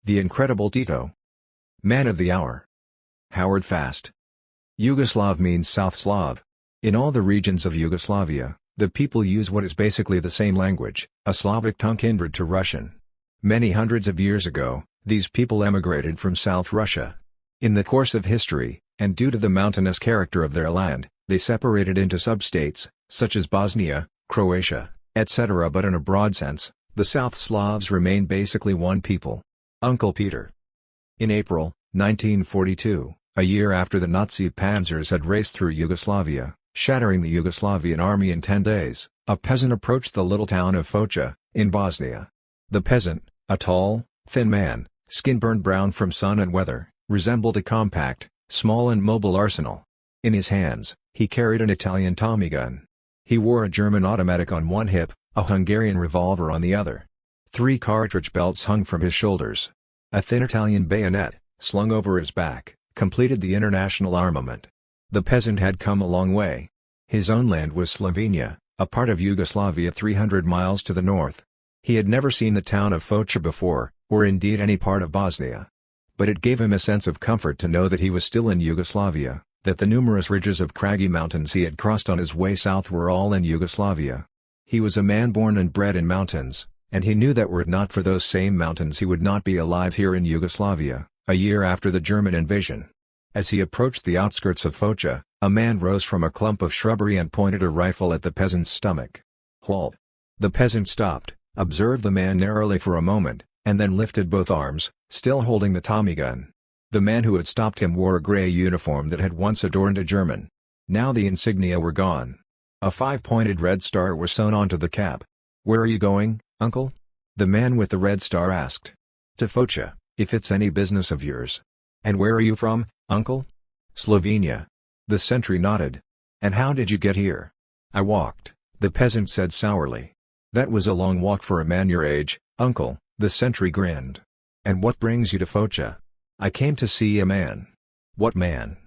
The incredible Tito. Man of the hour. Howard Fast. Yugoslav means South Slav. In all the regions of Yugoslavia, the people use what is basically the same language, a Slavic tongue kindred to Russian. Many hundreds of years ago, these people emigrated from South Russia. In the course of history, and due to the mountainous character of their land, they separated into sub-states, such as Bosnia, Croatia, etc. But in a broad sense, the South Slavs remain basically one people. Uncle Peter. In April 1942, a year after the Nazi panzers had raced through Yugoslavia, shattering the Yugoslavian army in 10 days, a peasant approached the little town of Foča, in Bosnia. The peasant, a tall, thin man, skin burned brown from sun and weather, resembled a compact, small and mobile arsenal. In his hands, he carried an Italian Tommy gun. He wore a German automatic on one hip, a Hungarian revolver on the other. 3 cartridge belts hung from his shoulders. A thin Italian bayonet, slung over his back, completed the international armament. The peasant had come a long way. His own land was Slovenia, a part of Yugoslavia 300 miles to the north. He had never seen the town of Foča before, or indeed any part of Bosnia. But it gave him a sense of comfort to know that he was still in Yugoslavia, that the numerous ridges of craggy mountains he had crossed on his way south were all in Yugoslavia. He was a man born and bred in mountains, and he knew that were it not for those same mountains he would not be alive here in Yugoslavia, a year after the German invasion. As he approached the outskirts of Foča, a man rose from a clump of shrubbery and pointed a rifle at the peasant's stomach. "Halt!" The peasant stopped, observed the man narrowly for a moment, and then lifted both arms, still holding the Tommy gun. The man who had stopped him wore a grey uniform that had once adorned a German. Now the insignia were gone. A 5-pointed red star was sewn onto the cap. "Where are you going, uncle?" the man with the red star asked. "To Foča, if it's any business of yours." "And where are you from, uncle?" "Slovenia." The sentry nodded. "And how did you get here?" "I walked," the peasant said sourly. "That was a long walk for a man your age, uncle," the sentry grinned. "And what brings you to Foča?" "I came to see a man." "What man?"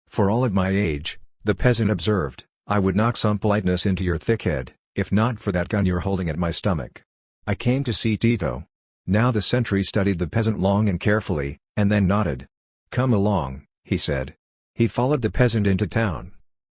"For all of my age," the peasant observed, "I would knock some politeness into your thick head, if not for that gun you're holding at my stomach. I came to see Tito." Now the sentry studied the peasant long and carefully, and then nodded. "Come along," he said. He followed the peasant into town.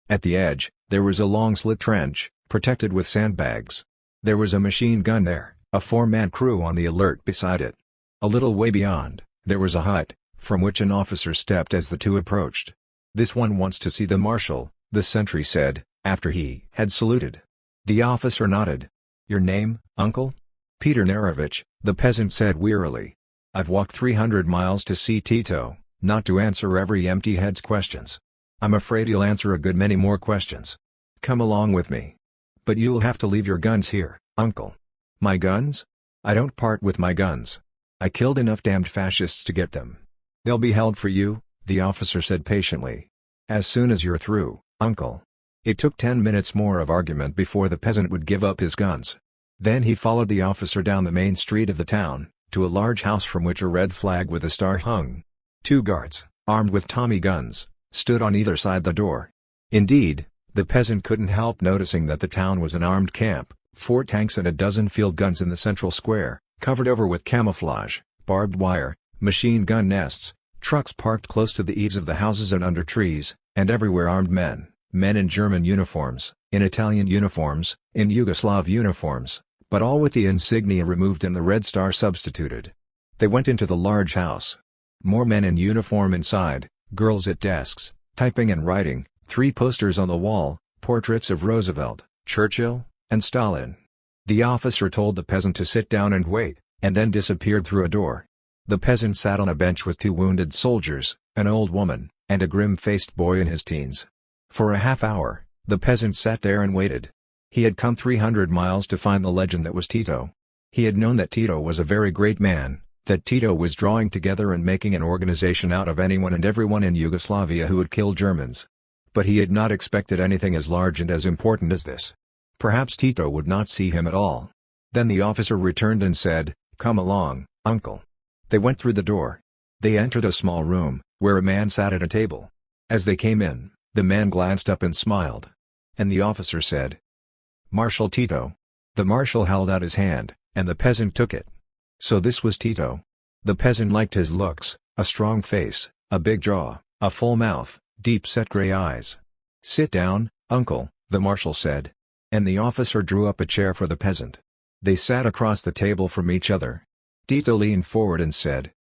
At the edge, there was a long slit trench, protected with sandbags. There was a machine gun there, a 4-man crew on the alert beside it. A little way beyond, there was a hut, from which an officer stepped as the two approached. "This one wants to see the marshal," the sentry said, after he had saluted. The officer nodded. "Your name, uncle?" "Peter Nerevich," the peasant said wearily. "I've walked 300 miles to see Tito, not to answer every empty head's questions. I'm afraid he'll answer a good many more questions. Come along with me." "But you'll have to leave your guns here, uncle." "My guns? I don't part with my guns. I killed enough damned fascists to get them." "They'll be held for you," the officer said patiently. "As soon as you're through, uncle." It took 10 minutes more of argument before the peasant would give up his guns. Then he followed the officer down the main street of the town, to a large house from which a red flag with a star hung. 2 guards, armed with Tommy guns, stood on either side the door. Indeed, the peasant couldn't help noticing that the town was an armed camp, 4 tanks and a dozen field guns in the central square, covered over with camouflage, barbed wire, machine gun nests, trucks parked close to the eaves of the houses and under trees, and everywhere armed men in German uniforms, in Italian uniforms, in Yugoslav uniforms, but all with the insignia removed and the red star substituted. They went into the large house. More men in uniform inside, girls at desks, typing and writing, 3 posters on the wall, portraits of Roosevelt, Churchill, and Stalin. The officer told the peasant to sit down and wait, and then disappeared through a door. The peasant sat on a bench with 2 wounded soldiers, an old woman, and a grim-faced boy in his teens. For a half hour, the peasant sat there and waited. He had come 300 miles to find the legend that was Tito. He had known that Tito was a very great man, that Tito was drawing together and making an organization out of anyone and everyone in Yugoslavia who would kill Germans. But he had not expected anything as large and as important as this. Perhaps Tito would not see him at all. Then the officer returned and said, "Come along, uncle." They went through the door. They entered a small room, where a man sat at a table. As they came in, the man glanced up and smiled. And the officer said, "Marshal Tito." The marshal held out his hand, and the peasant took it. So this was Tito. The peasant liked his looks, a strong face, a big jaw, a full mouth, deep-set gray eyes. "Sit down, uncle," the marshal said. And the officer drew up a chair for the peasant. They sat across the table from each other. Tito leaned forward and said,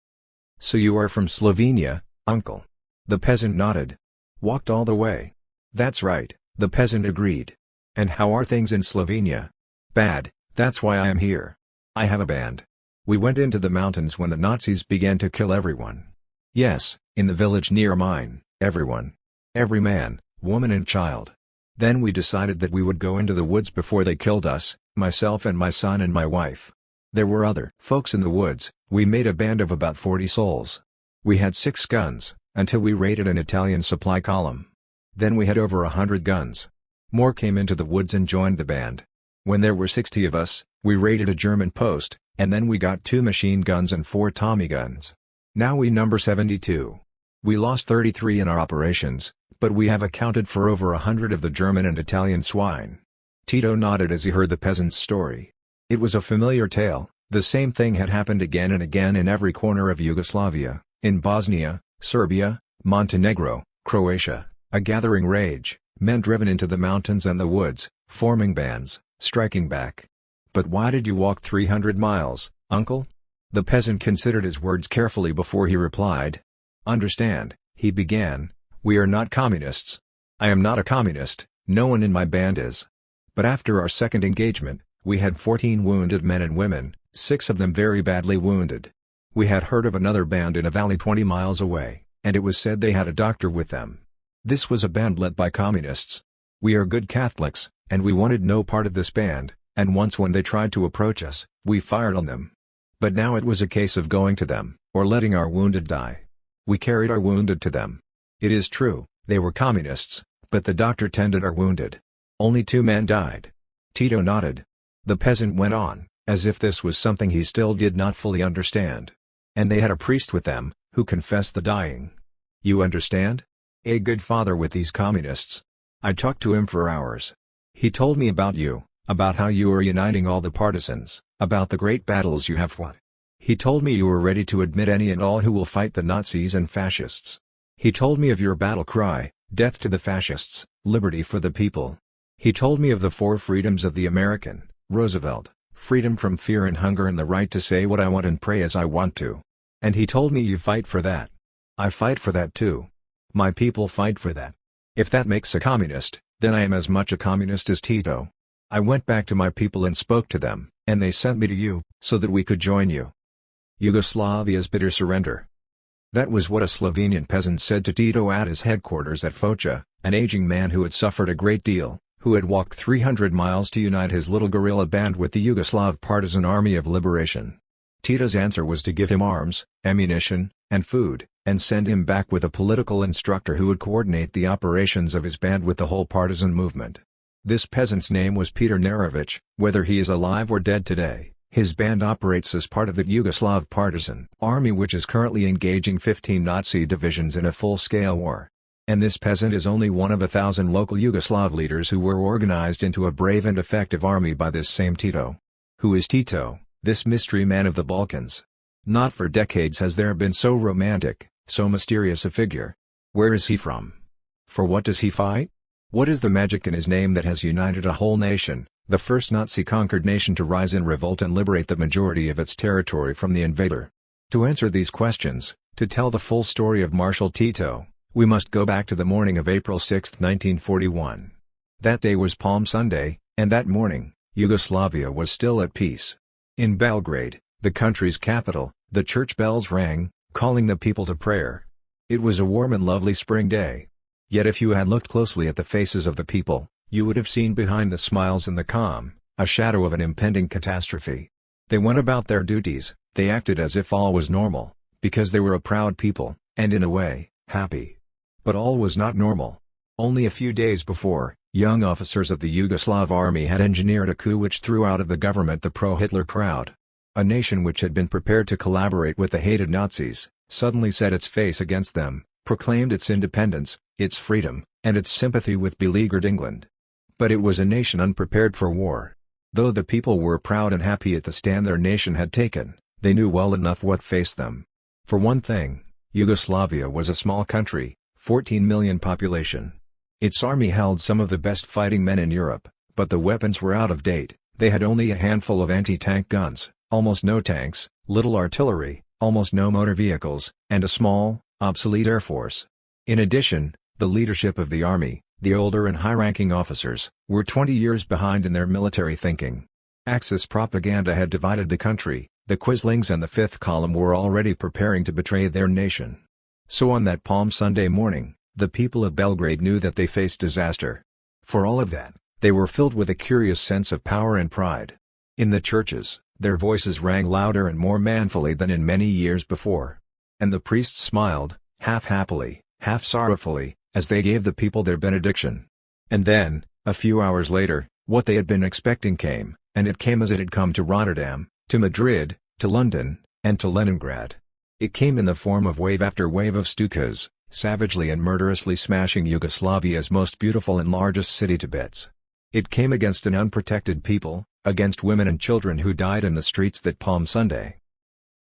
"So you are from Slovenia, uncle?" The peasant nodded. "Walked all the way?" "That's right," the peasant agreed. "And how are things in Slovenia?" "Bad, that's why I am here. I have a band. We went into the mountains when the Nazis began to kill everyone. Yes, in the village near mine, everyone. Every man, woman and child. Then we decided that we would go into the woods before they killed us, myself and my son and my wife. There were other folks in the woods. We made a band of about 40 souls. We had 6 guns, until we raided an Italian supply column. Then we had over 100 guns. More came into the woods and joined the band. When there were 60 of us, we raided a German post, and then we got 2 machine guns and 4 Tommy guns. Now we number 72. We lost 33 in our operations, but we have accounted for over 100 of the German and Italian swine." Tito nodded as he heard the peasant's story. It was a familiar tale. The same thing had happened again and again in every corner of Yugoslavia, in Bosnia, Serbia, Montenegro, Croatia, a gathering rage, men driven into the mountains and the woods, forming bands, striking back. "But why did you walk 300 miles, uncle?" The peasant considered his words carefully before he replied. "Understand," he began, "we are not communists. I am not a communist, no one in my band is. But after our second engagement, we had 14 wounded men and women, 6 of them very badly wounded. We had heard of another band in a valley 20 miles away, and it was said they had a doctor with them. This was a band led by communists. We are good Catholics, and we wanted no part of this band, and once when they tried to approach us, we fired on them. But now it was a case of going to them, or letting our wounded die. We carried our wounded to them. It is true, they were communists, but the doctor tended our wounded. Only 2 men died." Tito nodded. The peasant went on, as if this was something he still did not fully understand. "And they had a priest with them, who confessed the dying. You understand? A good father with these communists. I talked to him for hours. He told me about you, about how you are uniting all the partisans, about the great battles you have fought. He told me you were ready to admit any and all who will fight the Nazis and fascists. He told me of your battle cry, death to the fascists, liberty for the people. He told me of the 4 freedoms of the American, Roosevelt, freedom from fear and hunger and the right to say what I want and pray as I want to. And he told me you fight for that. I fight for that too. My people fight for that. If that makes a communist, then I am as much a communist as Tito. I went back to my people and spoke to them, and they sent me to you, so that we could join you." Yugoslavia's bitter surrender. That was what a Slovenian peasant said to Tito at his headquarters at Foča, an aging man who had suffered a great deal, who had walked 300 miles to unite his little guerrilla band with the Yugoslav Partisan Army of Liberation. Tito's answer was to give him arms, ammunition, and food, and send him back with a political instructor who would coordinate the operations of his band with the whole partisan movement. This peasant's name was Peter Nerovic. Whether he is alive or dead today, his band operates as part of the Yugoslav Partisan Army, which is currently engaging 15 Nazi divisions in a full-scale war. And this peasant is only one of 1,000 local Yugoslav leaders who were organized into a brave and effective army by this same Tito. Who is Tito, this mystery man of the Balkans? Not for decades has there been so romantic, so mysterious a figure. Where is he from? For what does he fight? What is the magic in his name that has united a whole nation, the first Nazi-conquered nation to rise in revolt and liberate the majority of its territory from the invader? To answer these questions, to tell the full story of Marshal Tito, we must go back to the morning of April 6, 1941. That day was Palm Sunday, and that morning, Yugoslavia was still at peace. In Belgrade, the country's capital, the church bells rang, calling the people to prayer. It was a warm and lovely spring day. Yet if you had looked closely at the faces of the people, you would have seen behind the smiles and the calm, a shadow of an impending catastrophe. They went about their duties, they acted as if all was normal, because they were a proud people, and in a way, happy. But all was not normal. Only a few days before, young officers of the Yugoslav army had engineered a coup which threw out of the government the pro-Hitler crowd. A nation which had been prepared to collaborate with the hated Nazis, suddenly set its face against them, proclaimed its independence, its freedom, and its sympathy with beleaguered England. But it was a nation unprepared for war. Though the people were proud and happy at the stand their nation had taken, They knew well enough what faced them. For one thing, Yugoslavia was a small country, 14 million population. Its army held some of the best fighting men in Europe, but the weapons were out of date. They had only a handful of anti-tank guns, almost no tanks, little artillery, almost no motor vehicles, and a small, obsolete air force. In addition, the leadership of the army, the older and high-ranking officers, were 20 years behind in their military thinking. Axis propaganda had divided the country. The Quislings and the Fifth Column were already preparing to betray their nation. So on that Palm Sunday morning, the people of Belgrade knew that they faced disaster. For all of that, they were filled with a curious sense of power and pride. In the churches, their voices rang louder and more manfully than in many years before. And the priests smiled, half happily, half sorrowfully, as they gave the people their benediction. And then, a few hours later, what they had been expecting came, and it came as it had come to Rotterdam, to Madrid, to London, and to Leningrad. It came in the form of wave after wave of Stukas, savagely and murderously smashing Yugoslavia's most beautiful and largest city to bits. It came against an unprotected people, against women and children who died in the streets that Palm Sunday.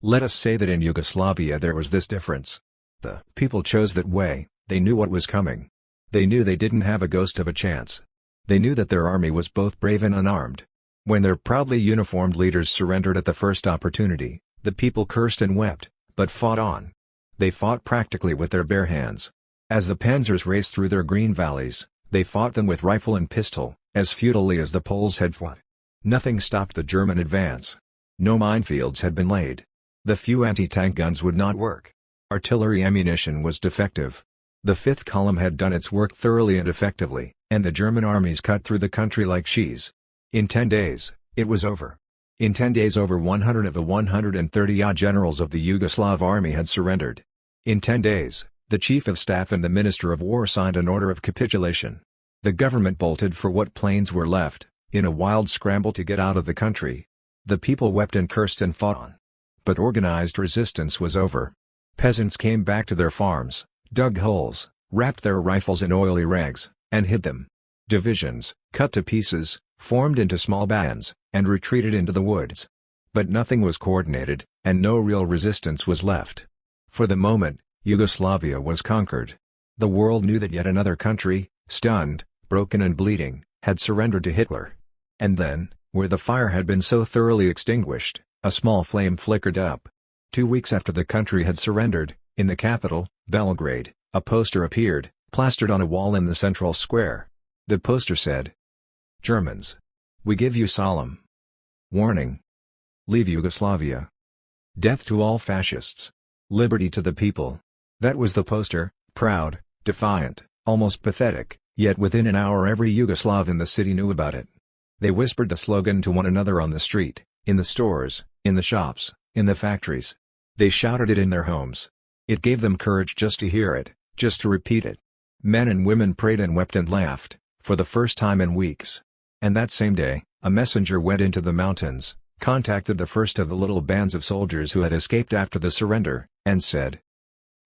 Let us say that in Yugoslavia there was this difference. The people chose that way. They knew what was coming. They knew they didn't have a ghost of a chance. They knew that their army was both brave and unarmed. When their proudly uniformed leaders surrendered at the first opportunity, the people cursed and wept, but fought on. They fought practically with their bare hands. As the panzers raced through their green valleys, they fought them with rifle and pistol, as futilely as the Poles had fought. Nothing stopped the German advance. No minefields had been laid. The few anti-tank guns would not work. Artillery ammunition was defective. The Fifth Column had done its work thoroughly and effectively, and the German armies cut through the country like cheese. In 10 days, it was over. In 10 days over 100 of the 130-odd generals of the Yugoslav army had surrendered. In 10 days, the Chief of Staff and the Minister of War signed an order of capitulation. The government bolted for what planes were left, in a wild scramble to get out of the country. The people wept and cursed and fought on. But organized resistance was over. Peasants came back to their farms, dug holes, wrapped their rifles in oily rags, and hid them. Divisions, cut to pieces, formed into small bands, and retreated into the woods. But nothing was coordinated, and no real resistance was left. For the moment, Yugoslavia was conquered. The world knew that yet another country, stunned, broken and bleeding, had surrendered to Hitler. And then, where the fire had been so thoroughly extinguished, a small flame flickered up. 2 weeks after the country had surrendered, in the capital, Belgrade, a poster appeared, plastered on a wall in the central square. The poster said, "Germans. We give you solemn warning. Leave Yugoslavia. Death to all fascists. Liberty to the people." That was the poster, proud, defiant, almost pathetic, yet within an hour every Yugoslav in the city knew about it. They whispered the slogan to one another on the street, in the stores, in the shops, in the factories. They shouted it in their homes. It gave them courage just to hear it, just to repeat it. Men and women prayed and wept and laughed, for the first time in weeks. And that same day, a messenger went into the mountains, contacted the first of the little bands of soldiers who had escaped after the surrender, and said,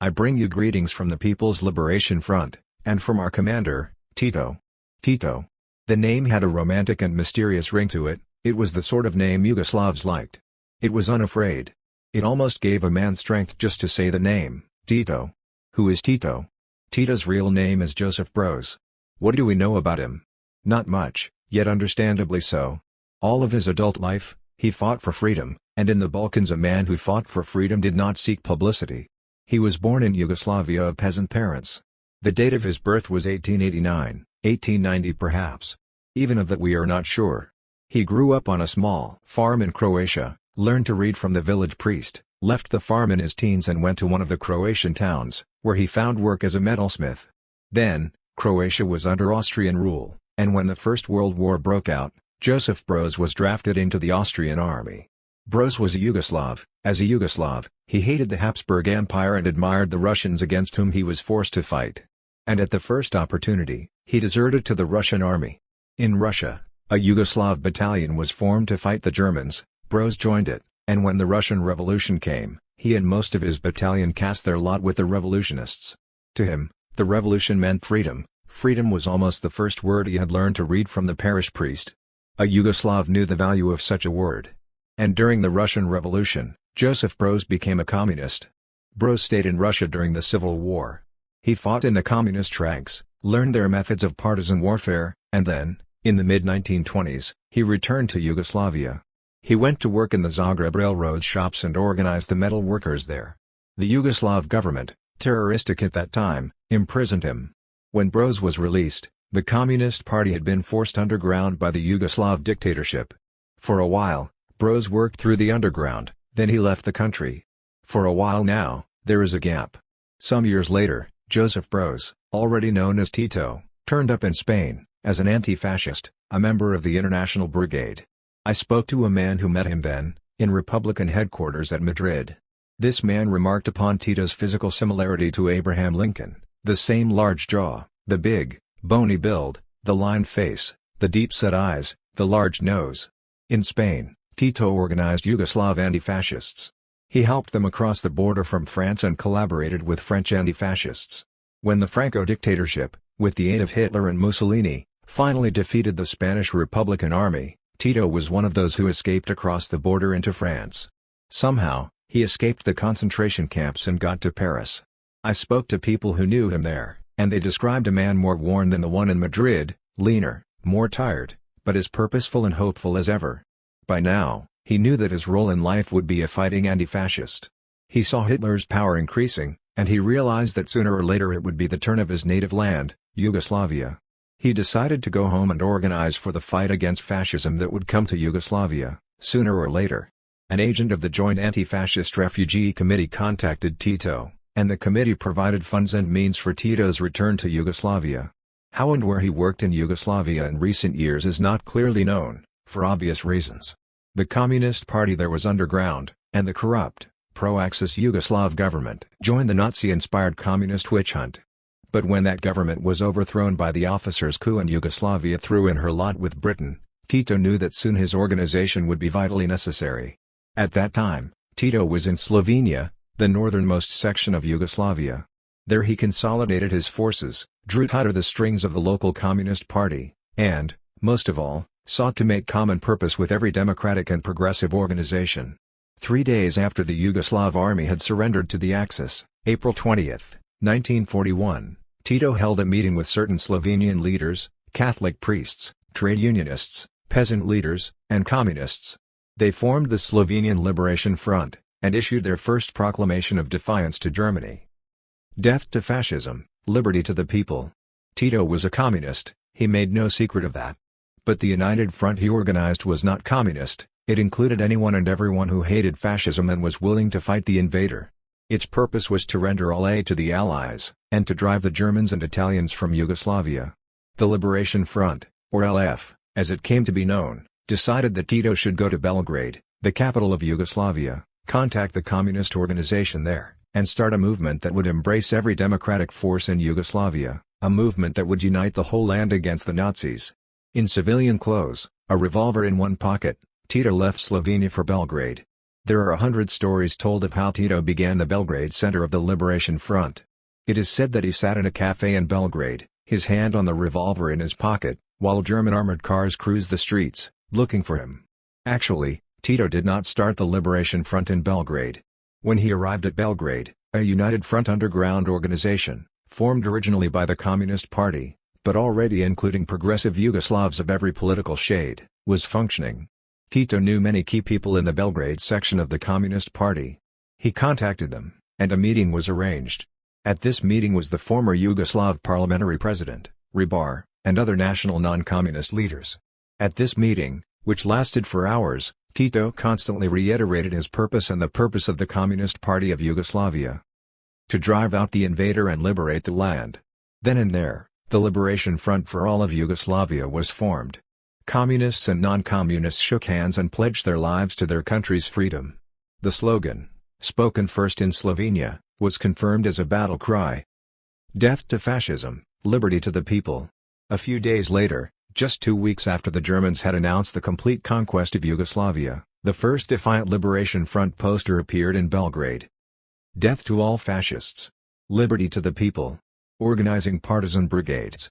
"I bring you greetings from the People's Liberation Front, and from our commander, Tito." Tito. The name had a romantic and mysterious ring to it. It was the sort of name Yugoslavs liked. It was unafraid. It almost gave a man strength just to say the name, Tito. Who is Tito? Tito's real name is Joseph Broz. What do we know about him? Not much, yet understandably so. All of his adult life, he fought for freedom, and in the Balkans a man who fought for freedom did not seek publicity. He was born in Yugoslavia of peasant parents. The date of his birth was 1889, 1890 perhaps. Even of that we are not sure. He grew up on a small farm in Croatia, learned to read from the village priest, left the farm in his teens and went to one of the Croatian towns, where he found work as a metalsmith. Then, Croatia was under Austrian rule, and when the First World War broke out, Joseph Broz was drafted into the Austrian army. Broz was a Yugoslav. As a Yugoslav, he hated the Habsburg Empire and admired the Russians against whom he was forced to fight. And at the first opportunity, he deserted to the Russian army. In Russia, a Yugoslav battalion was formed to fight the Germans. Broz joined it, and when the Russian Revolution came, he and most of his battalion cast their lot with the revolutionists. To him, the revolution meant freedom. Freedom was almost the first word he had learned to read from the parish priest. A Yugoslav knew the value of such a word. And during the Russian Revolution, Joseph Broz became a communist. Broz stayed in Russia during the Civil War. He fought in the communist ranks, learned their methods of partisan warfare, and then, in the mid-1920s, he returned to Yugoslavia. He went to work in the Zagreb railroad shops and organized the metal workers there. The Yugoslav government, terroristic at that time, imprisoned him. When Broz was released, the Communist Party had been forced underground by the Yugoslav dictatorship. For a while, Broz worked through the underground, then he left the country. For a while now, there is a gap. Some years later, Joseph Broz, already known as Tito, turned up in Spain, as an anti-fascist, a member of the International Brigade. I spoke to a man who met him then, in Republican headquarters at Madrid. This man remarked upon Tito's physical similarity to Abraham Lincoln, the same large jaw, the big, bony build, the lined face, the deep-set eyes, the large nose. In Spain, Tito organized Yugoslav anti-fascists. He helped them across the border from France and collaborated with French anti-fascists. When the Franco dictatorship, with the aid of Hitler and Mussolini, finally defeated the Spanish Republican Army, Tito was one of those who escaped across the border into France. Somehow, he escaped the concentration camps and got to Paris. I spoke to people who knew him there, and they described a man more worn than the one in Madrid, leaner, more tired, but as purposeful and hopeful as ever. By now, he knew that his role in life would be a fighting anti-fascist. He saw Hitler's power increasing, and he realized that sooner or later it would be the turn of his native land, Yugoslavia. He decided to go home and organize for the fight against fascism that would come to Yugoslavia, sooner or later. An agent of the Joint Anti-Fascist Refugee Committee contacted Tito, and the committee provided funds and means for Tito's return to Yugoslavia. How and where he worked in Yugoslavia in recent years is not clearly known, for obvious reasons. The Communist Party there was underground, and the corrupt, pro-Axis Yugoslav government joined the Nazi-inspired communist witch hunt. But when that government was overthrown by the officers' coup and Yugoslavia threw in her lot with Britain, Tito knew that soon his organization would be vitally necessary. At that time, Tito was in Slovenia, the northernmost section of Yugoslavia. There he consolidated his forces, drew tighter the strings of the local Communist Party, and, most of all, sought to make common purpose with every democratic and progressive organization. 3 days after the Yugoslav army had surrendered to the Axis, April 20, 1941, Tito held a meeting with certain Slovenian leaders, Catholic priests, trade unionists, peasant leaders, and communists. They formed the Slovenian Liberation Front, and issued their first proclamation of defiance to Germany. Death to fascism, liberty to the people. Tito was a communist, he made no secret of that. But the United Front he organized was not communist, it included anyone and everyone who hated fascism and was willing to fight the invader. Its purpose was to render all aid to the Allies, and to drive the Germans and Italians from Yugoslavia. The Liberation Front, or LF, as it came to be known, decided that Tito should go to Belgrade, the capital of Yugoslavia, contact the communist organization there, and start a movement that would embrace every democratic force in Yugoslavia, a movement that would unite the whole land against the Nazis. In civilian clothes, a revolver in one pocket, Tito left Slovenia for Belgrade. There are 100 stories told of how Tito began the Belgrade center of the Liberation Front. It is said that he sat in a cafe in Belgrade, his hand on the revolver in his pocket, while German armored cars cruised the streets, looking for him. Actually, Tito did not start the Liberation Front in Belgrade. When he arrived at Belgrade, a United Front underground organization, formed originally by the Communist Party, but already including progressive Yugoslavs of every political shade, was functioning. Tito knew many key people in the Belgrade section of the Communist Party. He contacted them, and a meeting was arranged. At this meeting was the former Yugoslav parliamentary president, Rebar, and other national non-communist leaders. At this meeting, which lasted for hours, Tito constantly reiterated his purpose and the purpose of the Communist Party of Yugoslavia: to drive out the invader and liberate the land. Then and there, the Liberation Front for all of Yugoslavia was formed. Communists and non-communists shook hands and pledged their lives to their country's freedom. The slogan, spoken first in Slovenia, was confirmed as a battle cry: "Death to fascism, liberty to the people." A few days later, just 2 weeks after the Germans had announced the complete conquest of Yugoslavia, the first defiant Liberation Front poster appeared in Belgrade. "Death to all fascists. Liberty to the people." Organizing partisan brigades.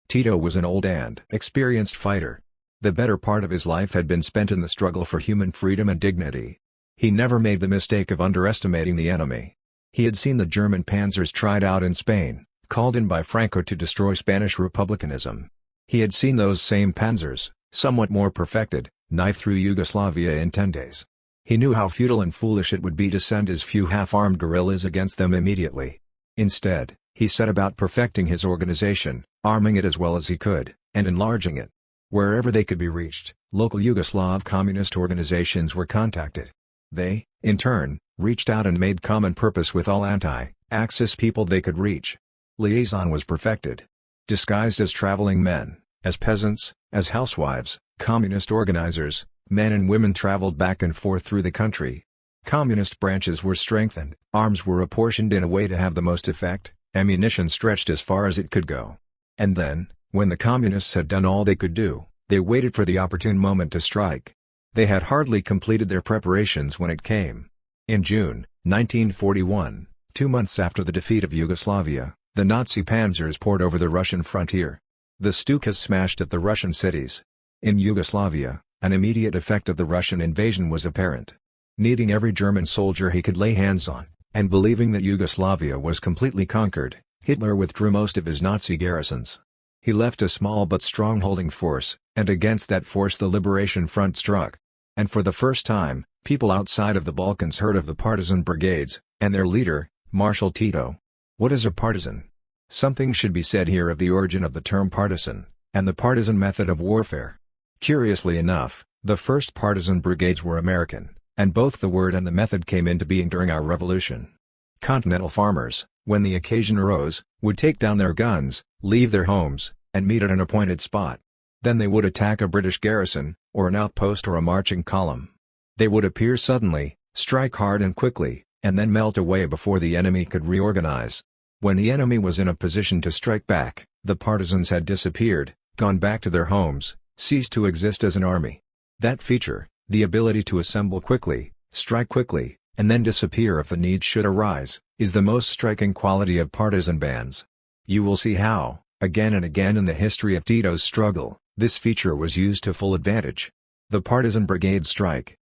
Tito was an old and experienced fighter. The better part of his life had been spent in the struggle for human freedom and dignity. He never made the mistake of underestimating the enemy. He had seen the German panzers tried out in Spain, called in by Franco to destroy Spanish republicanism. He had seen those same panzers, somewhat more perfected, knife through Yugoslavia in 10 days. He knew how futile and foolish it would be to send his few half-armed guerrillas against them immediately. Instead, he set about perfecting his organization, arming it as well as he could, and enlarging it. Wherever they could be reached, local Yugoslav communist organizations were contacted. They, in turn, reached out and made common purpose with all anti-Axis people they could reach. Liaison was perfected. Disguised as traveling men, as peasants, as housewives, communist organizers, men and women traveled back and forth through the country. Communist branches were strengthened, arms were apportioned in a way to have the most effect, ammunition stretched as far as it could go. And then, when the communists had done all they could do, they waited for the opportune moment to strike. They had hardly completed their preparations when it came. In June 1941, 2 months after the defeat of Yugoslavia, the Nazi panzers poured over the Russian frontier. The Stukas smashed at the Russian cities. In Yugoslavia, an immediate effect of the Russian invasion was apparent. Needing every German soldier he could lay hands on, and believing that Yugoslavia was completely conquered, Hitler withdrew most of his Nazi garrisons. He left a small but strong holding force, and against that force the Liberation Front struck. And for the first time, people outside of the Balkans heard of the partisan brigades, and their leader, Marshal Tito. What is a partisan? Something should be said here of the origin of the term partisan, and the partisan method of warfare. Curiously enough, the first partisan brigades were American, and both the word and the method came into being during our revolution. Continental farmers, when the occasion arose, would take down their guns, leave their homes, and meet at an appointed spot. Then they would attack a British garrison, or an outpost or a marching column. They would appear suddenly, strike hard and quickly, and then melt away before the enemy could reorganize. When the enemy was in a position to strike back, the partisans had disappeared, gone back to their homes, ceased to exist as an army. That feature, the ability to assemble quickly, strike quickly, and then disappear if the need should arise, is the most striking quality of partisan bands. You will see how, again and again in the history of Tito's struggle, this feature was used to full advantage. The partisan brigade strike.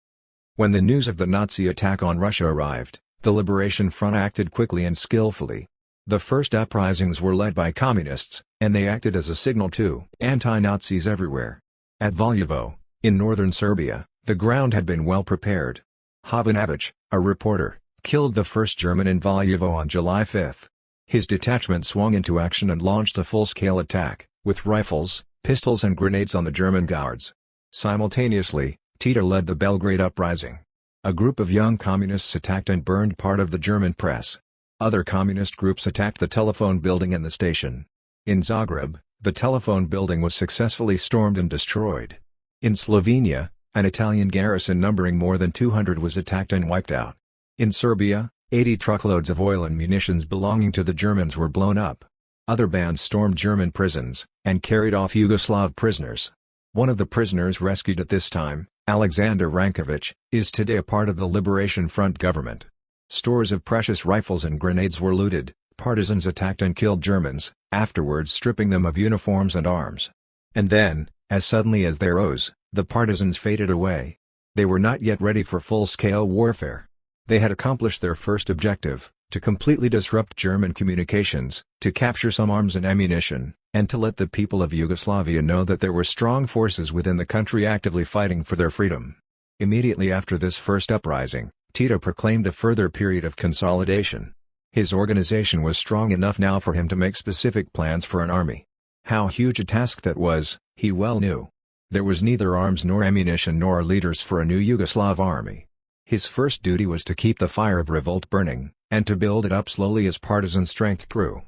When the news of the Nazi attack on Russia arrived, the Liberation Front acted quickly and skillfully. The first uprisings were led by communists, and they acted as a signal to anti-Nazis everywhere. At Valjevo, in northern Serbia, the ground had been well prepared. Havanovic, a reporter, killed the first German in Valjevo on July 5. His detachment swung into action and launched a full-scale attack, with rifles, pistols and grenades on the German guards. Simultaneously, Tito led the Belgrade uprising. A group of young communists attacked and burned part of the German press. Other communist groups attacked the telephone building and the station. In Zagreb, the telephone building was successfully stormed and destroyed. In Slovenia, an Italian garrison numbering more than 200 was attacked and wiped out. In Serbia, 80 truckloads of oil and munitions belonging to the Germans were blown up. Other bands stormed German prisons, and carried off Yugoslav prisoners. One of the prisoners rescued at this time, Alexander Rankovic, is today a part of the Liberation Front government. Stores of precious rifles and grenades were looted, partisans attacked and killed Germans, afterwards stripping them of uniforms and arms. And then, as suddenly as they rose, the partisans faded away. They were not yet ready for full-scale warfare. They had accomplished their first objective, to completely disrupt German communications, to capture some arms and ammunition, and to let the people of Yugoslavia know that there were strong forces within the country actively fighting for their freedom. Immediately after this first uprising, Tito proclaimed a further period of consolidation. His organization was strong enough now for him to make specific plans for an army. How huge a task that was, he well knew. There was neither arms nor ammunition nor leaders for a new Yugoslav army. His first duty was to keep the fire of revolt burning, and to build it up slowly as partisan strength grew.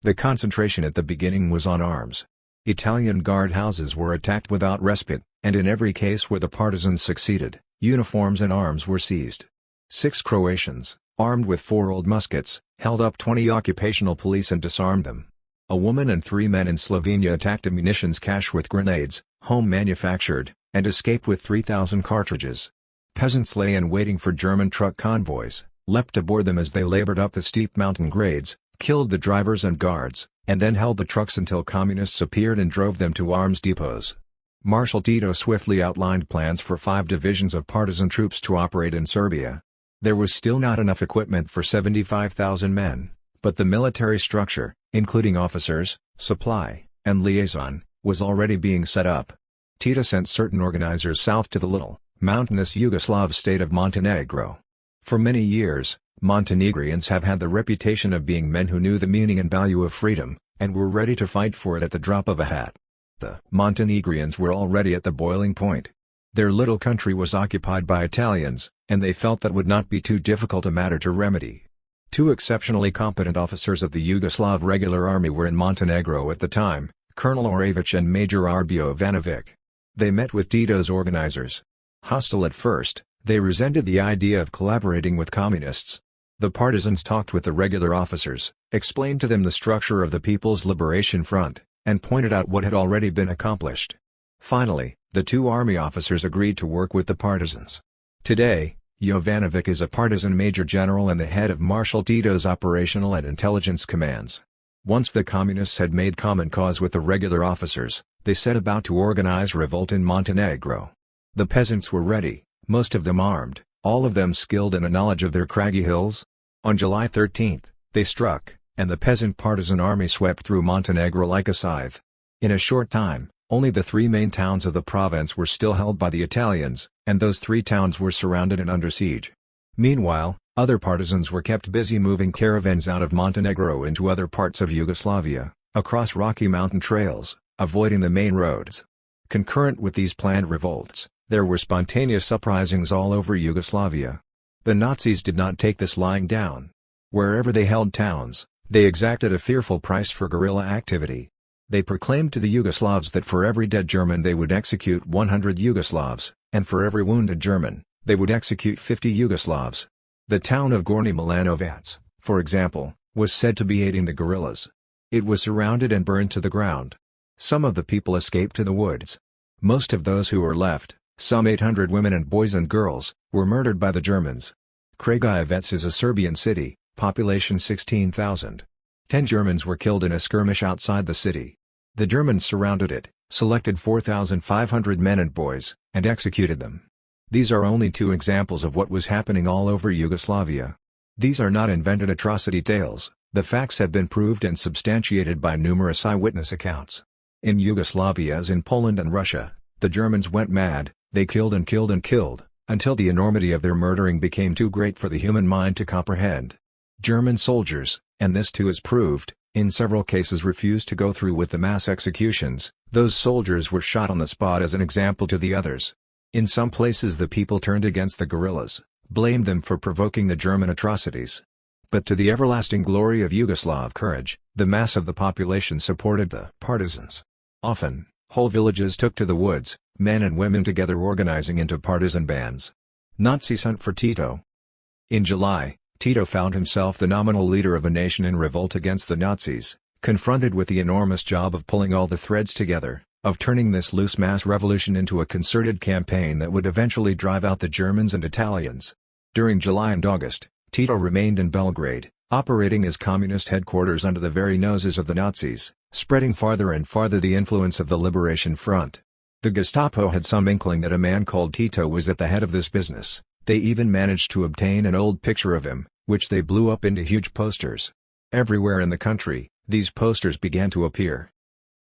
The concentration at the beginning was on arms. Italian guard houses were attacked without respite, and in every case where the partisans succeeded, uniforms and arms were seized. 6 Croatians, armed with 4 old muskets, held up 20 occupational police and disarmed them. A woman and 3 men in Slovenia attacked a munitions cache with grenades, home manufactured, and escaped with 3,000 cartridges. Peasants lay in waiting for German truck convoys, leapt aboard them as they labored up the steep mountain grades, killed the drivers and guards, and then held the trucks until communists appeared and drove them to arms depots. Marshal Tito swiftly outlined plans for 5 divisions of partisan troops to operate in Serbia. There was still not enough equipment for 75,000 men, but the military structure, including officers, supply, and liaison, was already being set up. Tito sent certain organizers south to the little, mountainous Yugoslav state of Montenegro. For many years, Montenegrins have had the reputation of being men who knew the meaning and value of freedom, and were ready to fight for it at the drop of a hat. The Montenegrins were already at the boiling point. Their little country was occupied by Italians, and they felt that would not be too difficult a matter to remedy. 2 exceptionally competent officers of the Yugoslav Regular Army were in Montenegro at the time, Colonel Orevich and Major Arbio Ivanovic. They met with Tito's organizers. Hostile at first, they resented the idea of collaborating with communists. The partisans talked with the regular officers, explained to them the structure of the People's Liberation Front, and pointed out what had already been accomplished. Finally, the 2 army officers agreed to work with the partisans. Today, Jovanovic is a partisan major general and the head of Marshal Tito's operational and intelligence commands. Once the communists had made common cause with the regular officers, they set about to organize revolt in Montenegro. The peasants were ready, most of them armed, all of them skilled in a knowledge of their craggy hills. On July 13, they struck, and the peasant partisan army swept through Montenegro like a scythe. In a short time, only the 3 main towns of the province were still held by the Italians, and those 3 towns were surrounded and under siege. Meanwhile, other partisans were kept busy moving caravans out of Montenegro into other parts of Yugoslavia, across rocky mountain trails, avoiding the main roads. Concurrent with these planned revolts, there were spontaneous uprisings all over Yugoslavia. The Nazis did not take this lying down. Wherever they held towns, they exacted a fearful price for guerrilla activity. They proclaimed to the Yugoslavs that for every dead German they would execute 100 Yugoslavs, and for every wounded German, they would execute 50 Yugoslavs. The town of Gornji Milanovac, for example, was said to be aiding the guerrillas. It was surrounded and burned to the ground. Some of the people escaped to the woods. Most of those who were left, some 800 women and boys and girls, were murdered by the Germans. Kragujevac is a Serbian city, population 16,000. 10 Germans were killed in a skirmish outside the city. The Germans surrounded it, selected 4,500 men and boys, and executed them. These are only 2 examples of what was happening all over Yugoslavia. These are not invented atrocity tales, the facts have been proved and substantiated by numerous eyewitness accounts. In Yugoslavia as in Poland and Russia, the Germans went mad, they killed and killed and killed, until the enormity of their murdering became too great for the human mind to comprehend. German soldiers, and this too is proved, in several cases refused to go through with the mass executions. Those soldiers were shot on the spot as an example to the others. In some places the people turned against the guerrillas, blamed them for provoking the German atrocities. But to the everlasting glory of Yugoslav courage, the mass of the population supported the partisans. Often, whole villages took to the woods, men and women together organizing into partisan bands. Nazis hunt for Tito. In July, Tito found himself the nominal leader of a nation in revolt against the Nazis, confronted with the enormous job of pulling all the threads together, of turning this loose mass revolution into a concerted campaign that would eventually drive out the Germans and Italians. During July and August, Tito remained in Belgrade, operating as communist headquarters under the very noses of the Nazis, spreading farther and farther the influence of the Liberation Front. The Gestapo had some inkling that a man called Tito was at the head of this business. They even managed to obtain an old picture of him, which they blew up into huge posters. Everywhere in the country, these posters began to appear.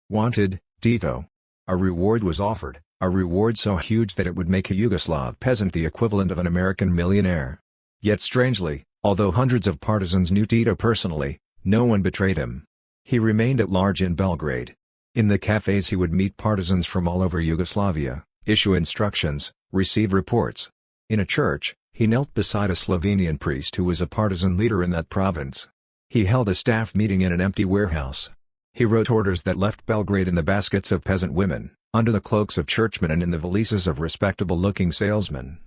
Wanted, Tito. A reward was offered, a reward so huge that it would make a Yugoslav peasant the equivalent of an American millionaire. Yet strangely, although hundreds of partisans knew Tito personally, no one betrayed him. He remained at large in Belgrade. In the cafes he would meet partisans from all over Yugoslavia, issue instructions, receive reports. In a church, he knelt beside a Slovenian priest who was a partisan leader in that province. He held a staff meeting in an empty warehouse. He wrote orders that left Belgrade in the baskets of peasant women, under the cloaks of churchmen and in the valises of respectable-looking salesmen.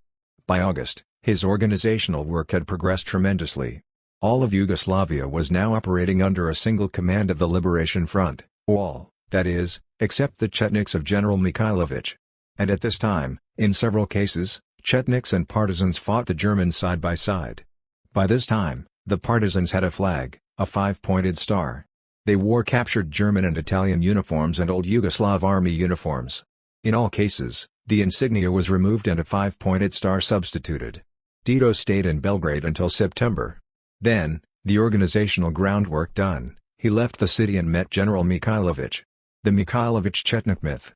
By August, his organizational work had progressed tremendously. All of Yugoslavia was now operating under a single command of the Liberation Front, all, that is, except the Chetniks of General Mikhailovich. And at this time, in several cases, Chetniks and partisans fought the Germans side by side. By this time, the partisans had a flag, a 5-pointed star. They wore captured German and Italian uniforms and old Yugoslav army uniforms. In all cases, the insignia was removed and a 5-pointed star substituted. Tito stayed in Belgrade until September. Then, the organizational groundwork done, he left the city and met General Mikhailovich. The Mikhailovich-Chetnik myth.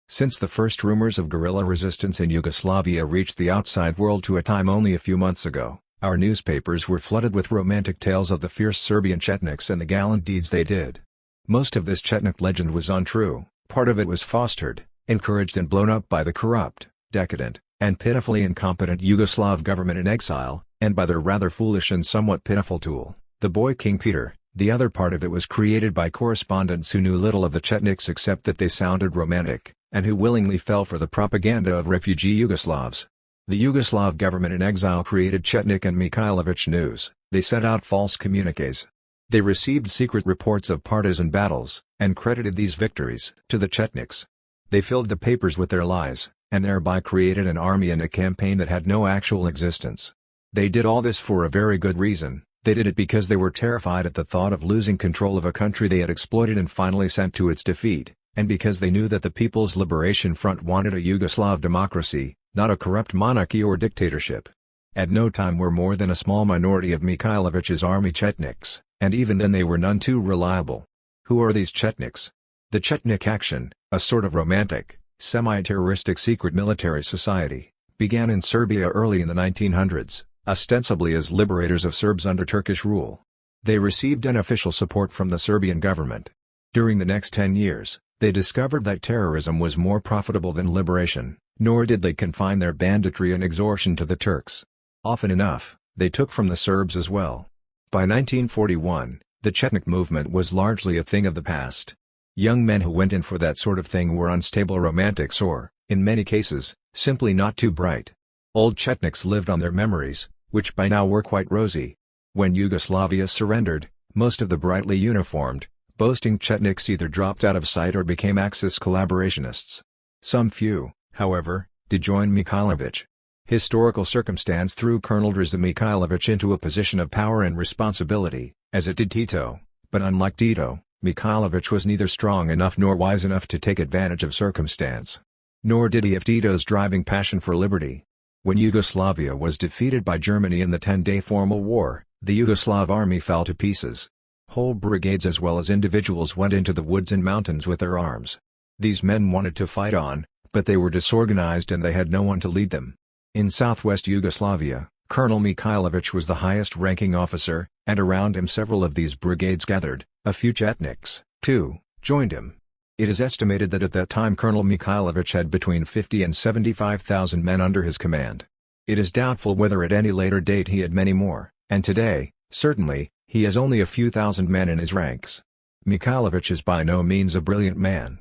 Since the first rumors of guerrilla resistance in Yugoslavia reached the outside world to a time only a few months ago, our newspapers were flooded with romantic tales of the fierce Serbian Chetniks and the gallant deeds they did. Most of this Chetnik legend was untrue, part of it was fostered, encouraged and blown up by the corrupt, decadent, and pitifully incompetent Yugoslav government in exile, and by their rather foolish and somewhat pitiful tool, the boy King Peter. The other part of it was created by correspondents who knew little of the Chetniks except that they sounded romantic, and who willingly fell for the propaganda of refugee Yugoslavs. The Yugoslav government in exile created Chetnik and Mikhailovich news. They sent out false communiques. They received secret reports of partisan battles, and credited these victories to the Chetniks. They filled the papers with their lies, and thereby created an army and a campaign that had no actual existence. They did all this for a very good reason. They did it because they were terrified at the thought of losing control of a country they had exploited and finally sent to its defeat, and because they knew that the People's Liberation Front wanted a Yugoslav democracy, not a corrupt monarchy or dictatorship. At no time were more than a small minority of Mikhailovich's army Chetniks, and even then they were none too reliable. Who are these Chetniks? The Chetnik Action, a sort of romantic, semi-terroristic secret military society, began in Serbia early in the 1900s. Ostensibly as liberators of Serbs under Turkish rule. They received unofficial support from the Serbian government. During the next 10 years, they discovered that terrorism was more profitable than liberation, nor did they confine their banditry and extortion to the Turks. Often enough, they took from the Serbs as well. By 1941, the Chetnik movement was largely a thing of the past. Young men who went in for that sort of thing were unstable romantics or, in many cases, simply not too bright. Old Chetniks lived on their memories, which by now were quite rosy. When Yugoslavia surrendered, most of the brightly uniformed, boasting Chetniks either dropped out of sight or became Axis collaborationists. Some few, however, did join Mikhailovich. Historical circumstance threw Colonel Drza Mikhailovich into a position of power and responsibility, as it did Tito, but unlike Tito, Mikhailovich was neither strong enough nor wise enough to take advantage of circumstance. Nor did he have Tito's driving passion for liberty. When Yugoslavia was defeated by Germany in the 10-day formal war, the Yugoslav army fell to pieces. Whole brigades as well as individuals went into the woods and mountains with their arms. These men wanted to fight on, but they were disorganized and they had no one to lead them. In southwest Yugoslavia, Colonel Mikhailovich was the highest-ranking officer, and around him several of these brigades gathered. A few Chetniks, too, joined him. It is estimated that at that time Colonel Mikhailovich had between 50 and 75,000 men under his command. It is doubtful whether at any later date he had many more, and today, certainly, he has only a few thousand men in his ranks. Mikhailovich is by no means a brilliant man.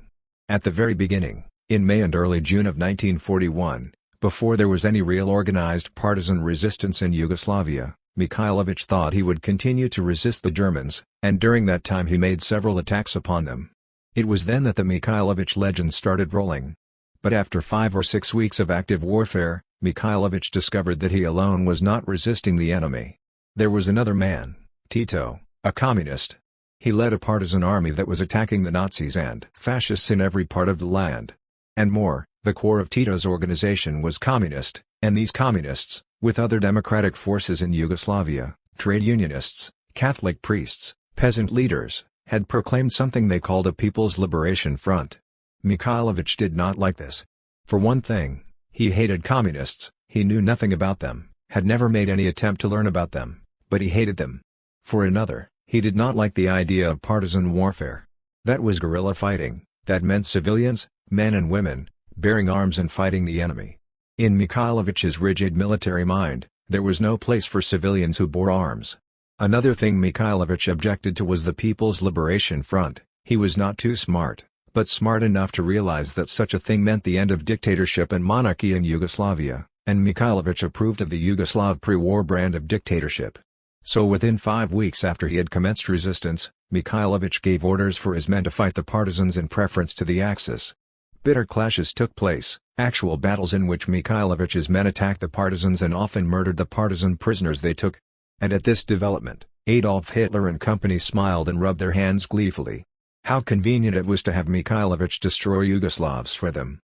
At the very beginning, in May and early June of 1941, before there was any real organized partisan resistance in Yugoslavia, Mikhailovich thought he would continue to resist the Germans, and during that time he made several attacks upon them. It was then that the Mikhailovich legend started rolling. But after 5 or 6 weeks of active warfare, Mikhailovich discovered that he alone was not resisting the enemy. There was another man, Tito, a communist. He led a partisan army that was attacking the Nazis and fascists in every part of the land. And more, the core of Tito's organization was communist, and these communists, with other democratic forces in Yugoslavia, trade unionists, Catholic priests, peasant leaders, had proclaimed something they called a People's Liberation Front. Mikhailovich did not like this. For one thing, he hated communists, he knew nothing about them, had never made any attempt to learn about them, but he hated them. For another, he did not like the idea of partisan warfare. That was guerrilla fighting, that meant civilians, men and women, bearing arms and fighting the enemy. In Mikhailovich's rigid military mind, there was no place for civilians who bore arms. Another thing Mikhailovich objected to was the People's Liberation Front. He was not too smart, but smart enough to realize that such a thing meant the end of dictatorship and monarchy in Yugoslavia, and Mikhailovich approved of the Yugoslav pre-war brand of dictatorship. So within 5 weeks after he had commenced resistance, Mikhailovich gave orders for his men to fight the partisans in preference to the Axis. Bitter clashes took place, actual battles in which Mikhailovich's men attacked the partisans and often murdered the partisan prisoners they took. And at this development, Adolf Hitler and company smiled and rubbed their hands gleefully. How convenient it was to have Mikhailovich destroy Yugoslavs for them.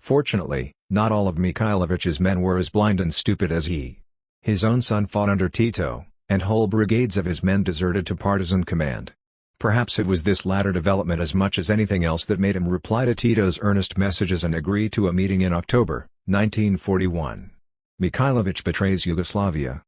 Fortunately, not all of Mikhailovich's men were as blind and stupid as he. His own son fought under Tito, and whole brigades of his men deserted to partisan command. Perhaps it was this latter development as much as anything else that made him reply to Tito's earnest messages and agree to a meeting in October, 1941. Mikhailovich betrays Yugoslavia.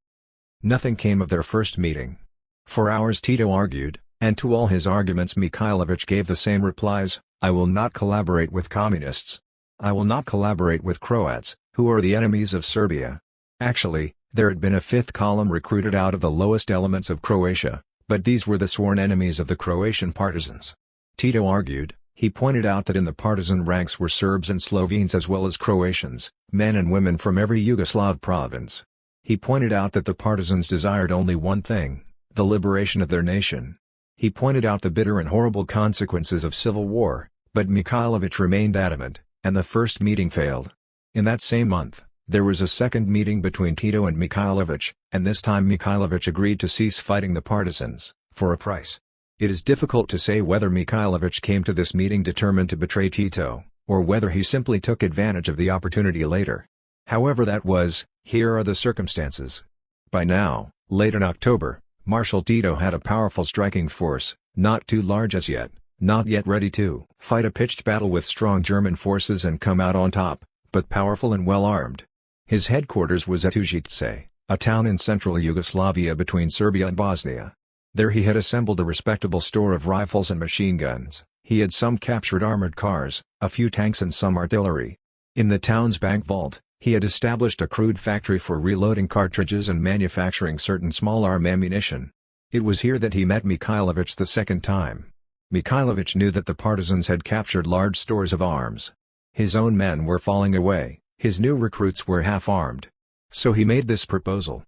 Nothing came of their first meeting. For hours Tito argued, and to all his arguments Mikhailovich gave the same replies: I will not collaborate with communists. I will not collaborate with Croats, who are the enemies of Serbia. Actually, there had been a fifth column recruited out of the lowest elements of Croatia, but these were the sworn enemies of the Croatian partisans. Tito argued. He pointed out that in the partisan ranks were Serbs and Slovenes as well as Croatians, men and women from every Yugoslav province. He pointed out that the partisans desired only one thing: the liberation of their nation. He pointed out the bitter and horrible consequences of civil war, but Mikhailovich remained adamant, and the first meeting failed. In that same month, there was a second meeting between Tito and Mikhailovich, and this time Mikhailovich agreed to cease fighting the partisans, for a price. It is difficult to say whether Mikhailovich came to this meeting determined to betray Tito, or whether he simply took advantage of the opportunity later. However that was, here are the circumstances. By now, late in October, Marshal Tito had a powerful striking force, not too large as yet, not yet ready to fight a pitched battle with strong German forces and come out on top, but powerful and well armed. His headquarters was at Užice, a town in central Yugoslavia between Serbia and Bosnia. There he had assembled a respectable store of rifles and machine guns. He had some captured armored cars, a few tanks and some artillery. In the town's bank vault, he had established a crude factory for reloading cartridges and manufacturing certain small arm ammunition. It was here that he met Mikhailovich the second time. Mikhailovich knew that the partisans had captured large stores of arms. His own men were falling away, his new recruits were half-armed. So he made this proposal.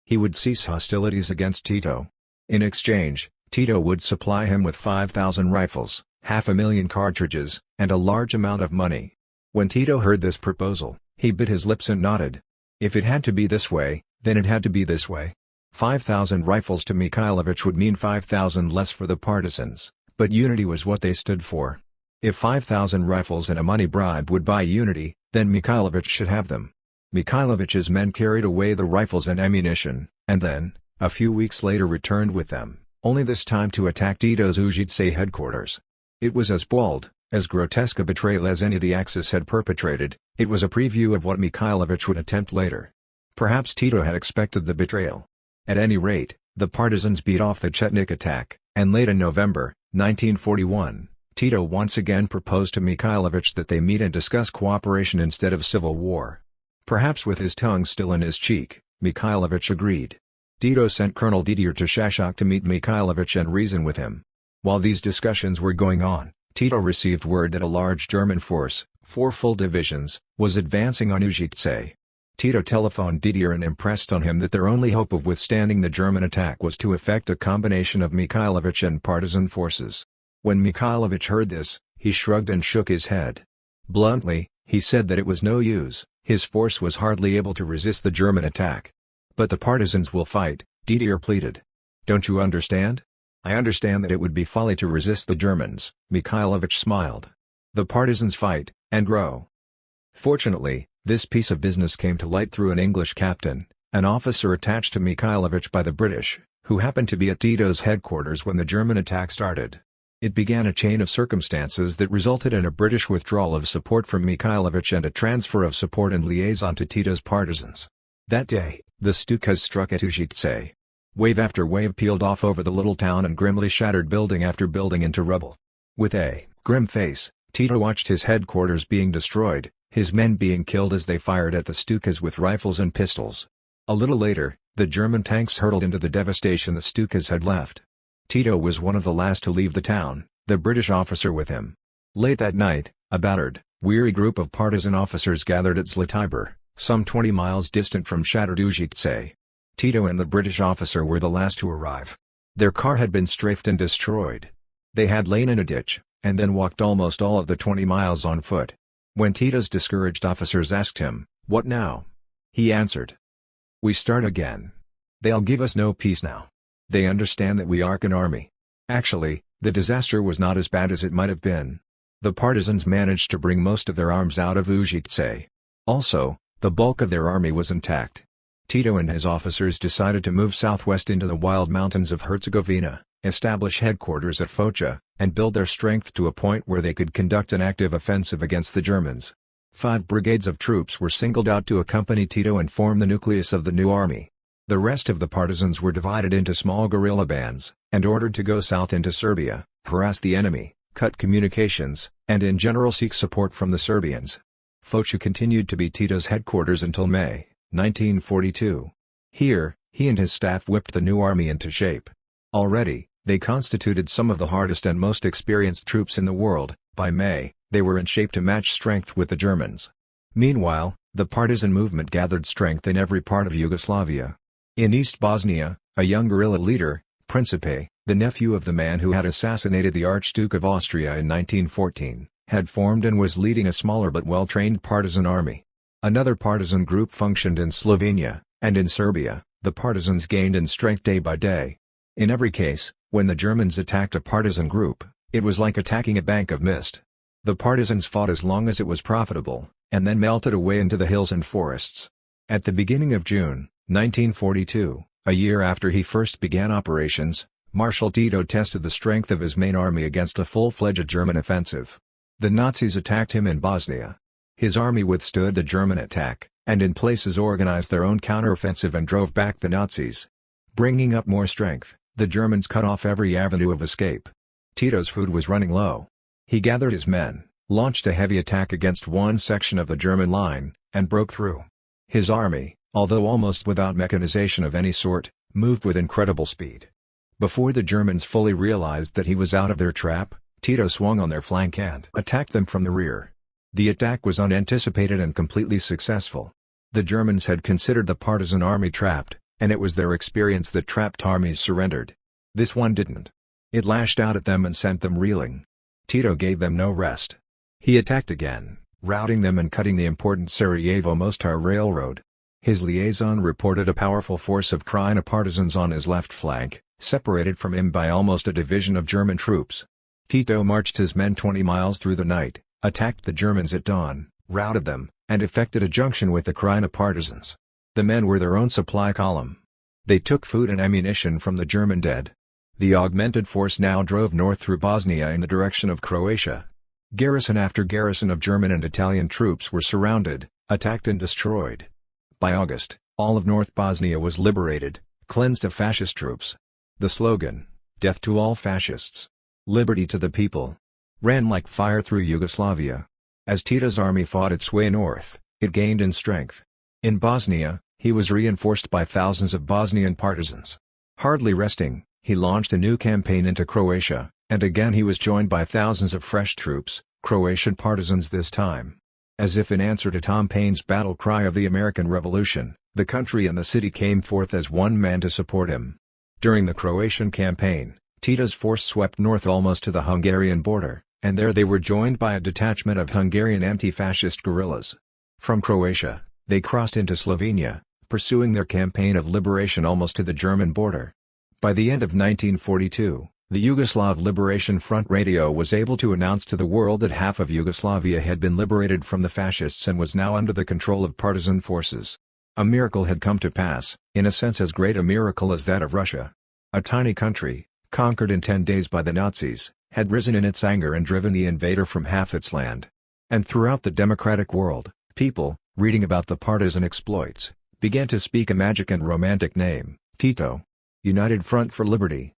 He would cease hostilities against Tito. In exchange, Tito would supply him with 5,000 rifles, 500,000 cartridges, and a large amount of money. When Tito heard this proposal, he bit his lips and nodded. If it had to be this way, then it had to be this way. 5,000 rifles to Mikhailovich would mean 5,000 less for the partisans, but unity was what they stood for. If 5,000 rifles and a money bribe would buy unity, then Mikhailovich should have them. Mikhailovich's men carried away the rifles and ammunition, and then, a few weeks later returned with them, only this time to attack Tito's Užice headquarters. It was as bold, as grotesque a betrayal as any the Axis had perpetrated. It was a preview of what Mikhailovich would attempt later. Perhaps Tito had expected the betrayal. At any rate, the partisans beat off the Chetnik attack, and late in November, 1941, Tito once again proposed to Mikhailovich that they meet and discuss cooperation instead of civil war. Perhaps with his tongue still in his cheek, Mikhailovich agreed. Tito sent Colonel Didier to Shashok to meet Mikhailovich and reason with him. While these discussions were going on, Tito received word that a large German force, 4 full divisions, was advancing on Užice. Tito telephoned Didier and impressed on him that their only hope of withstanding the German attack was to effect a combination of Mikhailovich and partisan forces. When Mikhailovich heard this, he shrugged and shook his head. Bluntly, he said that it was no use, his force was hardly able to resist the German attack. But the partisans will fight, Didier pleaded. Don't you understand? I understand that it would be folly to resist the Germans, Mikhailovich smiled. The partisans fight, and grow. Fortunately, this piece of business came to light through an English captain, an officer attached to Mikhailovich by the British, who happened to be at Tito's headquarters when the German attack started. It began a chain of circumstances that resulted in a British withdrawal of support from Mikhailovich and a transfer of support and liaison to Tito's partisans. That day, the Stukas struck at Užice. Wave after wave peeled off over the little town and grimly shattered building after building into rubble. With a grim face, Tito watched his headquarters being destroyed, his men being killed as they fired at the Stukas with rifles and pistols. A little later, the German tanks hurtled into the devastation the Stukas had left. Tito was one of the last to leave the town, the British officer with him. Late that night, a battered, weary group of partisan officers gathered at Zlatibor, some 20 miles distant from shattered Užice. Tito and the British officer were the last to arrive. Their car had been strafed and destroyed. They had lain in a ditch, and then walked almost all of the 20 miles on foot. When Tito's discouraged officers asked him, "What now?" he answered, "We start again. They'll give us no peace now. They understand that we are an army." Actually, the disaster was not as bad as it might have been. The partisans managed to bring most of their arms out of Užice. Also, the bulk of their army was intact. Tito and his officers decided to move southwest into the wild mountains of Herzegovina, establish headquarters at Foča, and build their strength to a point where they could conduct an active offensive against the Germans. 5 brigades of troops were singled out to accompany Tito and form the nucleus of the new army. The rest of the partisans were divided into small guerrilla bands, and ordered to go south into Serbia, harass the enemy, cut communications, and in general seek support from the Serbians. Foča continued to be Tito's headquarters until May 1942. Here, he and his staff whipped the new army into shape. Already, they constituted some of the hardest and most experienced troops in the world. By May, they were in shape to match strength with the Germans. Meanwhile, the partisan movement gathered strength in every part of Yugoslavia. In East Bosnia, a young guerrilla leader, Principe, the nephew of the man who had assassinated the Archduke of Austria in 1914, had formed and was leading a smaller but well-trained partisan army. Another partisan group functioned in Slovenia, and in Serbia, the partisans gained in strength day by day. In every case, when the Germans attacked a partisan group, it was like attacking a bank of mist. The partisans fought as long as it was profitable, and then melted away into the hills and forests. At the beginning of June 1942, a year after he first began operations, Marshal Tito tested the strength of his main army against a full-fledged German offensive. The Nazis attacked him in Bosnia. His army withstood the German attack, and in places organized their own counteroffensive and drove back the Nazis. Bringing up more strength, the Germans cut off every avenue of escape. Tito's food was running low. He gathered his men, launched a heavy attack against one section of the German line, and broke through. His army, although almost without mechanization of any sort, moved with incredible speed. Before the Germans fully realized that he was out of their trap, Tito swung on their flank and attacked them from the rear. The attack was unanticipated and completely successful. The Germans had considered the partisan army trapped, and it was their experience that trapped armies surrendered. This one didn't. It lashed out at them and sent them reeling. Tito gave them no rest. He attacked again, routing them and cutting the important Sarajevo-Mostar railroad. His liaison reported a powerful force of Krajina partisans on his left flank, separated from him by almost a division of German troops. Tito marched his men 20 miles through the night, attacked the Germans at dawn, routed them, and effected a junction with the Krajina partisans. The men were their own supply column. They took food and ammunition from the German dead. The augmented force now drove north through Bosnia in the direction of Croatia. Garrison after garrison of German and Italian troops were surrounded, attacked and destroyed. By August, all of North Bosnia was liberated, cleansed of fascist troops. The slogan, "Death to all fascists, liberty to the people," ran like fire through Yugoslavia. As Tito's army fought its way north, it gained in strength. In Bosnia, he was reinforced by thousands of Bosnian partisans. Hardly resting, he launched a new campaign into Croatia, and again he was joined by thousands of fresh troops, Croatian partisans this time. As if in answer to Tom Paine's battle cry of the American Revolution, the country and the city came forth as one man to support him. During the Croatian campaign, Tito's force swept north almost to the Hungarian border, and there they were joined by a detachment of Hungarian anti-fascist guerrillas. From Croatia, they crossed into Slovenia, pursuing their campaign of liberation almost to the German border. By the end of 1942, the Yugoslav Liberation Front radio was able to announce to the world that half of Yugoslavia had been liberated from the fascists and was now under the control of partisan forces. A miracle had come to pass, in a sense as great a miracle as that of Russia. A tiny country, conquered in 10 days by the Nazis, had risen in its anger and driven the invader from half its land. And throughout the democratic world, people, reading about the partisan exploits, began to speak a magic and romantic name, Tito. United Front for Liberty.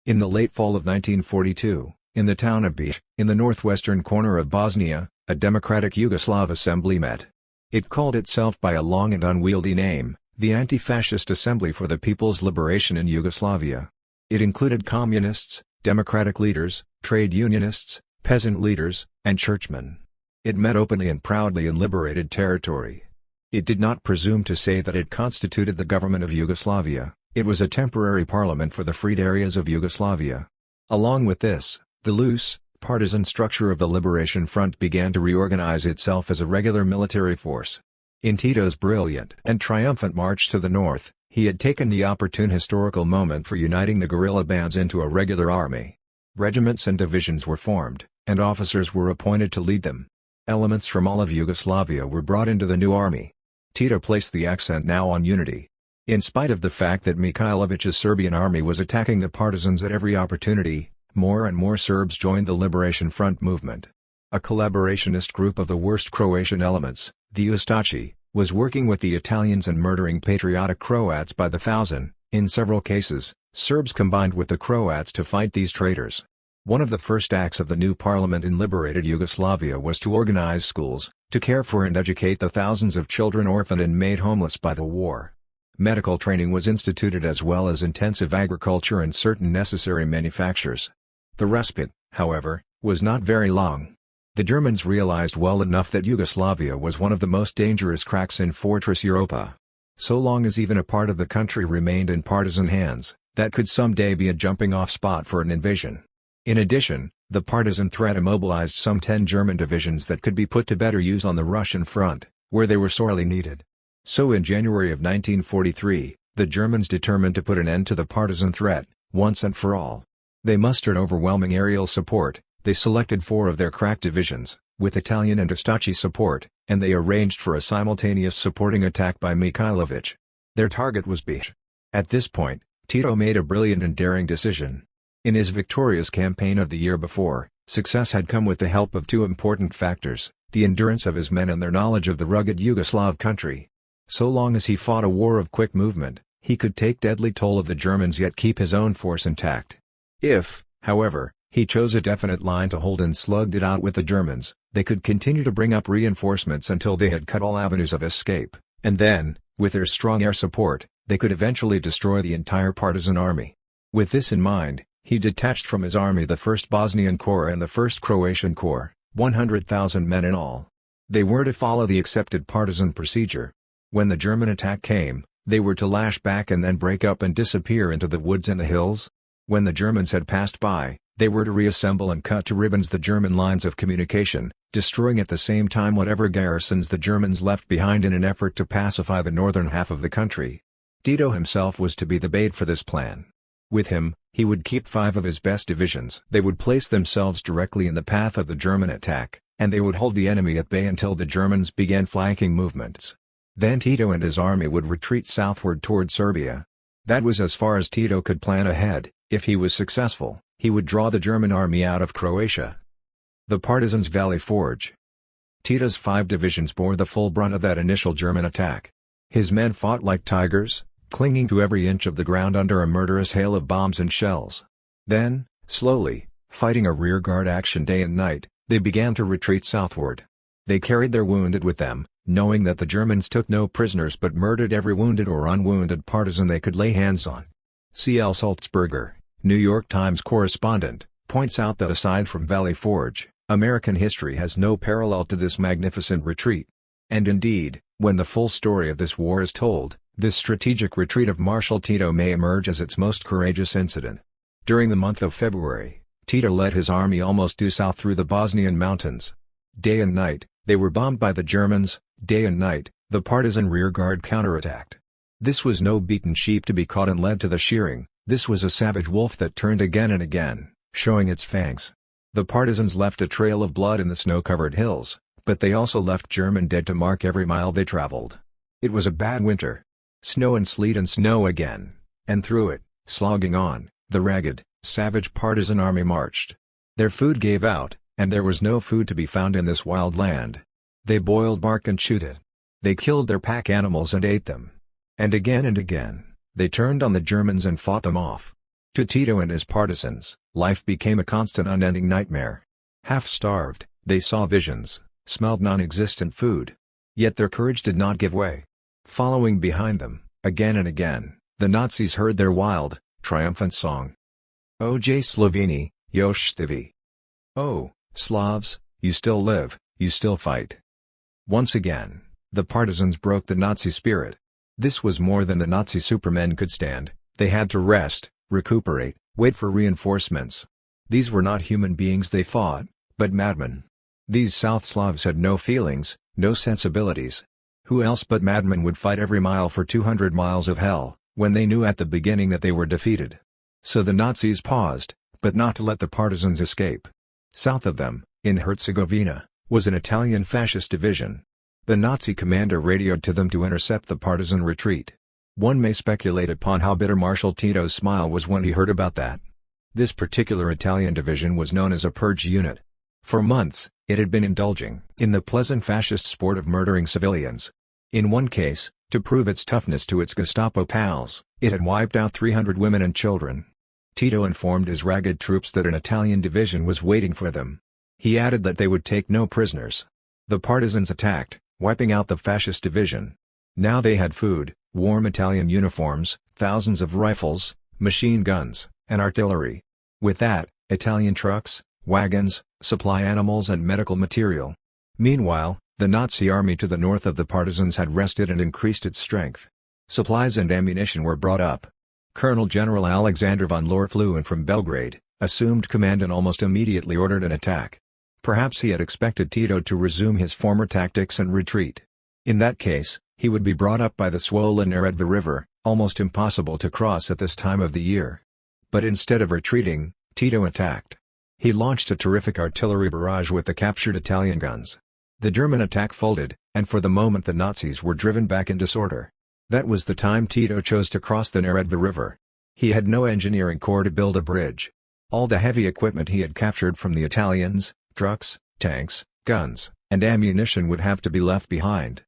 In the late fall of 1942, in the town of Biš, in the northwestern corner of Bosnia, a democratic Yugoslav assembly met. It called itself by a long and unwieldy name, the Anti-Fascist Assembly for the People's Liberation in Yugoslavia. It included communists, democratic leaders, trade unionists, peasant leaders, and churchmen. It met openly and proudly in liberated territory. It did not presume to say that it constituted the government of Yugoslavia. It was a temporary parliament for the freed areas of Yugoslavia. Along with this, the loose, partisan structure of the Liberation Front began to reorganize itself as a regular military force. In Tito's brilliant and triumphant march to the north, he had taken the opportune historical moment for uniting the guerrilla bands into a regular army. Regiments and divisions were formed, and officers were appointed to lead them. Elements from all of Yugoslavia were brought into the new army. Tito placed the accent now on unity. In spite of the fact that Mikhailovic's Serbian army was attacking the partisans at every opportunity, more and more Serbs joined the Liberation Front movement. A collaborationist group of the worst Croatian elements, the Ustashi, was working with the Italians and murdering patriotic Croats by the thousand. In several cases, Serbs combined with the Croats to fight these traitors. One of the first acts of the new parliament in liberated Yugoslavia was to organize schools, to care for and educate the thousands of children orphaned and made homeless by the war. Medical training was instituted as well as intensive agriculture and certain necessary manufactures. The respite, however, was not very long. The Germans realized well enough that Yugoslavia was one of the most dangerous cracks in Fortress Europa. So long as even a part of the country remained in partisan hands, that could someday be a jumping-off spot for an invasion. In addition, the partisan threat immobilized some 10 German divisions that could be put to better use on the Russian front, where they were sorely needed. So in January of 1943, the Germans determined to put an end to the partisan threat, once and for all. They mustered overwhelming aerial support, they selected 4 of their crack divisions, with Italian and Ustashi support, and they arranged for a simultaneous supporting attack by Mikhailovic. Their target was Bih. At this point, Tito made a brilliant and daring decision. In his victorious campaign of the year before, success had come with the help of 2 important factors, the endurance of his men and their knowledge of the rugged Yugoslav country. So long as he fought a war of quick movement, he could take deadly toll of the Germans yet keep his own force intact. If, however, he chose a definite line to hold and slugged it out with the Germans, they could continue to bring up reinforcements until they had cut all avenues of escape, and then, with their strong air support, they could eventually destroy the entire partisan army. With this in mind, he detached from his army the 1st Bosnian Corps and the 1st Croatian Corps, 100,000 men in all. They were to follow the accepted partisan procedure. When the German attack came, they were to lash back and then break up and disappear into the woods and the hills. When the Germans had passed by, they were to reassemble and cut to ribbons the German lines of communication, destroying at the same time whatever garrisons the Germans left behind in an effort to pacify the northern half of the country. Tito himself was to be the bait for this plan. With him, he would keep 5 of his best divisions. They would place themselves directly in the path of the German attack, and they would hold the enemy at bay until the Germans began flanking movements. Then Tito and his army would retreat southward toward Serbia. That was as far as Tito could plan ahead. If he was successful, he would draw the German army out of Croatia. The partisans' Valley Forge. Tito's 5 divisions bore the full brunt of that initial German attack. His men fought like tigers, clinging to every inch of the ground under a murderous hail of bombs and shells. Then, slowly, fighting a rearguard action day and night, they began to retreat southward. They carried their wounded with them, knowing that the Germans took no prisoners but murdered every wounded or unwounded partisan they could lay hands on. C.L. Sulzberger, New York Times correspondent, points out that aside from Valley Forge, American history has no parallel to this magnificent retreat. And indeed, when the full story of this war is told, this strategic retreat of Marshal Tito may emerge as its most courageous incident. During the month of February, Tito led his army almost due south through the Bosnian mountains. Day and night, they were bombed by the Germans. Day and night, the partisan rearguard counterattacked. This was no beaten sheep to be caught and led to the shearing, this was a savage wolf that turned again and again, showing its fangs. The partisans left a trail of blood in the snow-covered hills, but they also left German dead to mark every mile they traveled. It was a bad winter. Snow and sleet and snow again, and through it, slogging on, the ragged, savage partisan army marched. Their food gave out, and there was no food to be found in this wild land. They boiled bark and chewed it. They killed their pack animals and ate them. And again, they turned on the Germans and fought them off. To Tito and his partisans, life became a constant unending nightmare. Half-starved, they saw visions, smelled non-existent food. Yet their courage did not give way. Following behind them, again and again, the Nazis heard their wild, triumphant song. Oj Sloveni, još stivi. Oh, Slavs, you still live, you still fight. Once again, the partisans broke the Nazi spirit. This was more than the Nazi supermen could stand. They had to rest, recuperate, wait for reinforcements. These were not human beings they fought, but madmen. These South Slavs had no feelings, no sensibilities. Who else but madmen would fight every mile for 200 miles of hell, when they knew at the beginning that they were defeated? So the Nazis paused, but not to let the partisans escape. South of them, in Herzegovina, was an Italian fascist division. The Nazi commander radioed to them to intercept the partisan retreat. One may speculate upon how bitter Marshal Tito's smile was when he heard about that. This particular Italian division was known as a purge unit. For months, it had been indulging in the pleasant fascist sport of murdering civilians. In one case, to prove its toughness to its Gestapo pals, it had wiped out 300 women and children. Tito informed his ragged troops that an Italian division was waiting for them. He added that they would take no prisoners. The partisans attacked, wiping out the fascist division. Now they had food, warm Italian uniforms, thousands of rifles, machine guns, and artillery. With that, Italian trucks, wagons, supply animals and medical material. Meanwhile, the Nazi army to the north of the partisans had rested and increased its strength. Supplies and ammunition were brought up. Colonel General Alexander von Lohr flew in from Belgrade, assumed command and almost immediately ordered an attack. Perhaps he had expected Tito to resume his former tactics and retreat. In that case, he would be brought up by the swollen Neretva River, almost impossible to cross at this time of the year. But instead of retreating, Tito attacked. He launched a terrific artillery barrage with the captured Italian guns. The German attack folded, and for the moment the Nazis were driven back in disorder. That was the time Tito chose to cross the Neretva River. He had no engineering corps to build a bridge. All the heavy equipment he had captured from the Italians, trucks, tanks, guns, and ammunition would have to be left behind.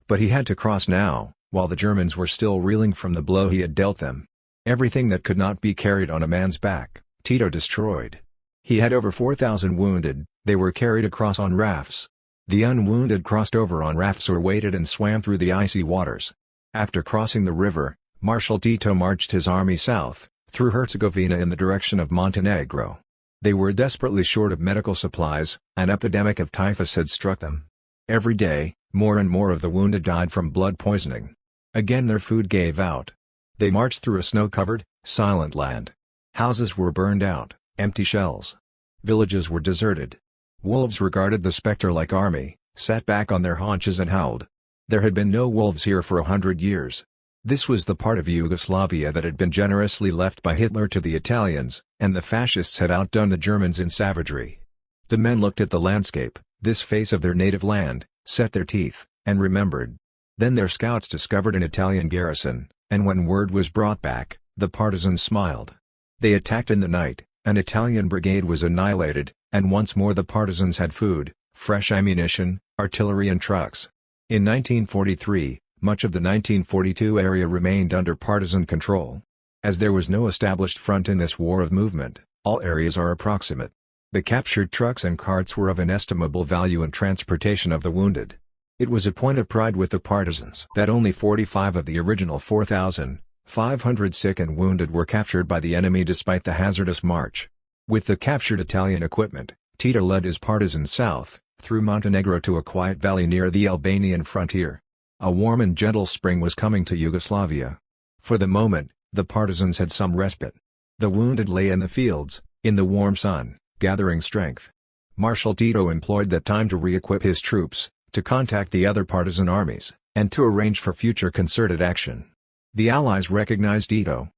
But he had to cross now, while the Germans were still reeling from the blow he had dealt them. Everything that could not be carried on a man's back, Tito destroyed. He had over 4,000 wounded, they were carried across on rafts. The unwounded crossed over on rafts or waded and swam through the icy waters. After crossing the river, Marshal Tito marched his army south, through Herzegovina in the direction of Montenegro. They were desperately short of medical supplies, an epidemic of typhus had struck them. Every day, more and more of the wounded died from blood poisoning. Again their food gave out. They marched through a snow-covered, silent land. Houses were burned out, empty shells. Villages were deserted. Wolves regarded the spectre-like army, sat back on their haunches and howled. There had been no wolves here for 100 years. This was the part of Yugoslavia that had been generously left by Hitler to the Italians, and the fascists had outdone the Germans in savagery. The men looked at the landscape, this face of their native land, set their teeth, and remembered. Then their scouts discovered an Italian garrison, and when word was brought back, the partisans smiled. They attacked in the night, an Italian brigade was annihilated, and once more the partisans had food, fresh ammunition, artillery and trucks. In 1943, much of the 1942 area remained under partisan control. As there was no established front in this war of movement, all areas are approximate. The captured trucks and carts were of inestimable value in transportation of the wounded. It was a point of pride with the partisans that only 45 of the original 4,500 sick and wounded were captured by the enemy despite the hazardous march. With the captured Italian equipment, Tito led his partisans south, through Montenegro to a quiet valley near the Albanian frontier. A warm and gentle spring was coming to Yugoslavia. For the moment, the partisans had some respite. The wounded lay in the fields, in the warm sun, gathering strength. Marshal Tito employed that time to re-equip his troops, to contact the other partisan armies, and to arrange for future concerted action. The Allies recognized Tito.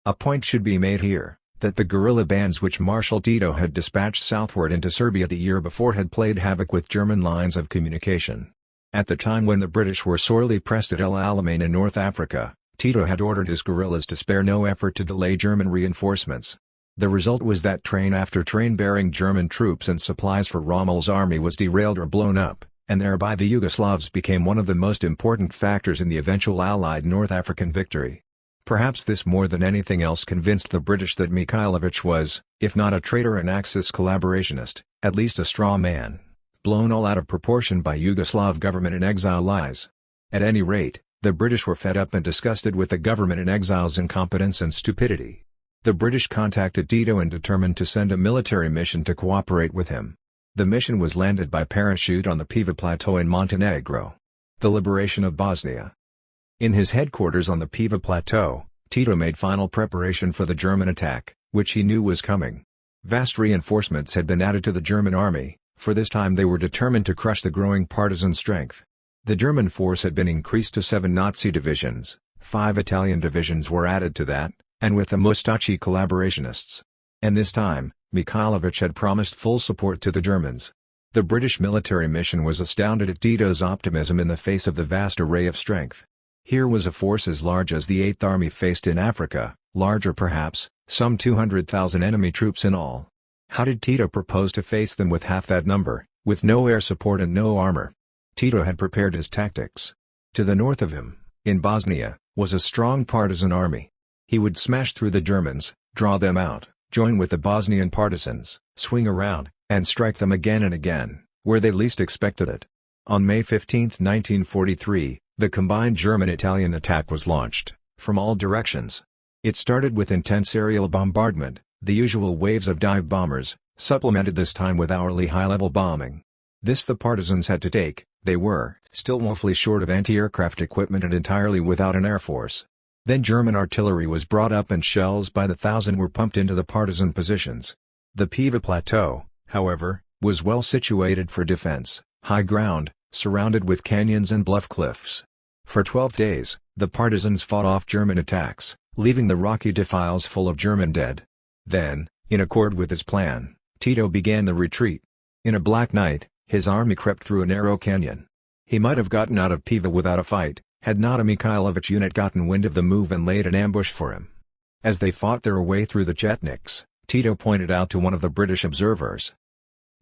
A point should be made here, that the guerrilla bands which Marshal Tito had dispatched southward into Serbia the year before had played havoc with German lines of communication. At the time when the British were sorely pressed at El Alamein in North Africa, Tito had ordered his guerrillas to spare no effort to delay German reinforcements. The result was that train after train bearing German troops and supplies for Rommel's army was derailed or blown up, and thereby the Yugoslavs became one of the most important factors in the eventual Allied North African victory. Perhaps this more than anything else convinced the British that Mikhailovich was, if not a traitor and Axis collaborationist, at least a straw man, blown all out of proportion by Yugoslav government in exile lies. At any rate, the British were fed up and disgusted with the government in exile's incompetence and stupidity. The British contacted Tito and determined to send a military mission to cooperate with him. The mission was landed by parachute on the Piva Plateau in Montenegro. The liberation of Bosnia. In his headquarters on the Piva Plateau, Tito made final preparation for the German attack, which he knew was coming. Vast reinforcements had been added to the German army, for this time they were determined to crush the growing partisan strength. The German force had been increased to 7 Nazi divisions, 5 Italian divisions were added to that, and with the Mustachi collaborationists. And this time, Mikhailovich had promised full support to the Germans. The British military mission was astounded at Tito's optimism in the face of the vast array of strength. Here was a force as large as the 8th Army faced in Africa, larger perhaps, some 200,000 enemy troops in all. How did Tito propose to face them with half that number, with no air support and no armor? Tito had prepared his tactics. To the north of him, in Bosnia, was a strong partisan army. He would smash through the Germans, draw them out, join with the Bosnian partisans, swing around, and strike them again and again, where they least expected it. On May 15, 1943, the combined German-Italian attack was launched, from all directions. It started with intense aerial bombardment, the usual waves of dive bombers, supplemented this time with hourly high-level bombing. This the partisans had to take. They were still woefully short of anti-aircraft equipment and entirely without an air force. Then German artillery was brought up and shells by the thousand were pumped into the partisan positions. The Piva Plateau, however, was well situated for defense, high ground, surrounded with canyons and bluff cliffs. For 12 days, the partisans fought off German attacks, leaving the rocky defiles full of German dead. Then, in accord with his plan, Tito began the retreat. In a black night, his army crept through a narrow canyon. He might have gotten out of Piva without a fight, had not a Mikhailovich unit gotten wind of the move and laid an ambush for him. As they fought their way through the Chetniks, Tito pointed out to one of the British observers.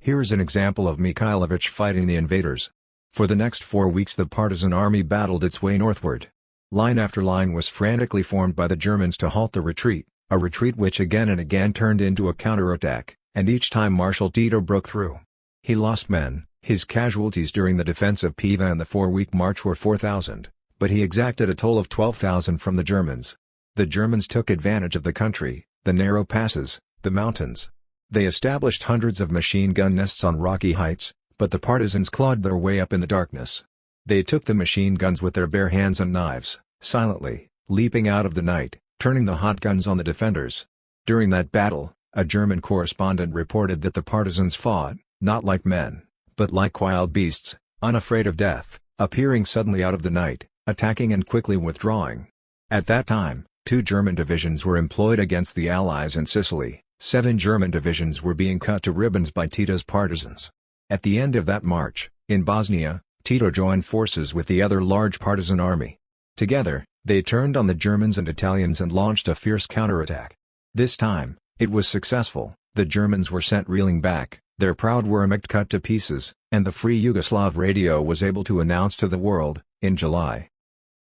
Here is an example of Mikhailovich fighting the invaders. For the next 4 weeks the partisan army battled its way northward. Line after line was frantically formed by the Germans to halt the retreat, a retreat which again and again turned into a counterattack, and each time Marshal Tito broke through. He lost men. His casualties during the defense of Piva and the 4-week march were 4,000, but he exacted a toll of 12,000 from the Germans. The Germans took advantage of the country, the narrow passes, the mountains. They established hundreds of machine gun nests on rocky heights, but the partisans clawed their way up in the darkness. They took the machine guns with their bare hands and knives, silently, leaping out of the night, turning the hot guns on the defenders. During that battle, a German correspondent reported that the partisans fought, not like men, but like wild beasts, unafraid of death, appearing suddenly out of the night, attacking and quickly withdrawing. At that time, 2 German divisions were employed against the Allies in Sicily, 7 German divisions were being cut to ribbons by Tito's partisans. At the end of that march, in Bosnia, Tito joined forces with the other large partisan army. Together, they turned on the Germans and Italians and launched a fierce counterattack. This time, it was successful. The Germans were sent reeling back, their proud Wehrmacht cut to pieces, and the Free Yugoslav radio was able to announce to the world, in July,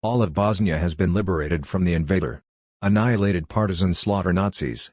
all of Bosnia has been liberated from the invader. Annihilated partisans slaughter Nazis.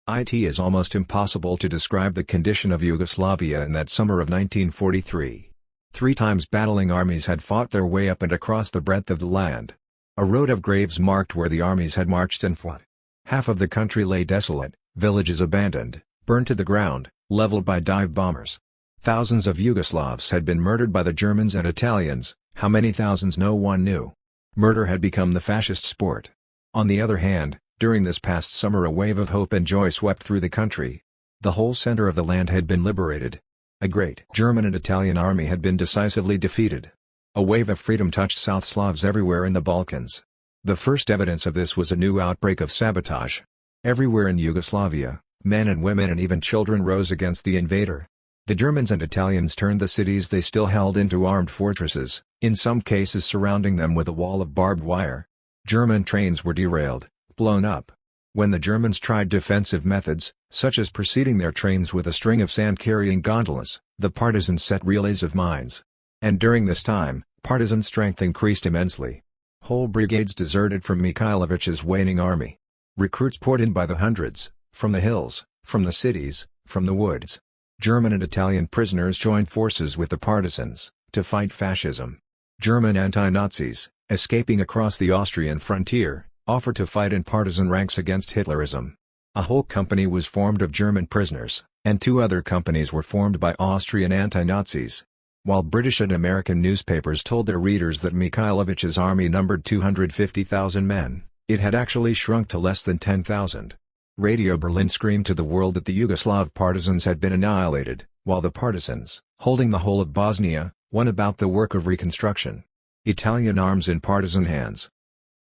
It is almost impossible to describe the condition of Yugoslavia in that summer of 1943. 3 times battling armies had fought their way up and across the breadth of the land. A road of graves marked where the armies had marched and fought. Half of the country lay desolate, villages abandoned, burned to the ground, leveled by dive bombers. Thousands of Yugoslavs had been murdered by the Germans and Italians, how many thousands no one knew. Murder had become the fascist sport. On the other hand, during this past summer a wave of hope and joy swept through the country. The whole center of the land had been liberated. A great German and Italian army had been decisively defeated. A wave of freedom touched South Slavs everywhere in the Balkans. The first evidence of this was a new outbreak of sabotage. Everywhere in Yugoslavia, men and women and even children rose against the invader. The Germans and Italians turned the cities they still held into armed fortresses, in some cases surrounding them with a wall of barbed wire. German trains were derailed, blown up. When the Germans tried defensive methods, such as preceding their trains with a string of sand-carrying gondolas, the partisans set relays of mines. And during this time, partisan strength increased immensely. Whole brigades deserted from Mikhailovich's waning army. Recruits poured in by the hundreds, from the hills, from the cities, from the woods. German and Italian prisoners joined forces with the partisans, to fight fascism. German anti-Nazis, escaping across the Austrian frontier, offered to fight in partisan ranks against Hitlerism. A whole company was formed of German prisoners, and 2 other companies were formed by Austrian anti-Nazis. While British and American newspapers told their readers that Mikhailovich's army numbered 250,000 men, it had actually shrunk to less than 10,000. Radio Berlin screamed to the world that the Yugoslav partisans had been annihilated, while the partisans, holding the whole of Bosnia, went about the work of reconstruction. Italian arms in partisan hands.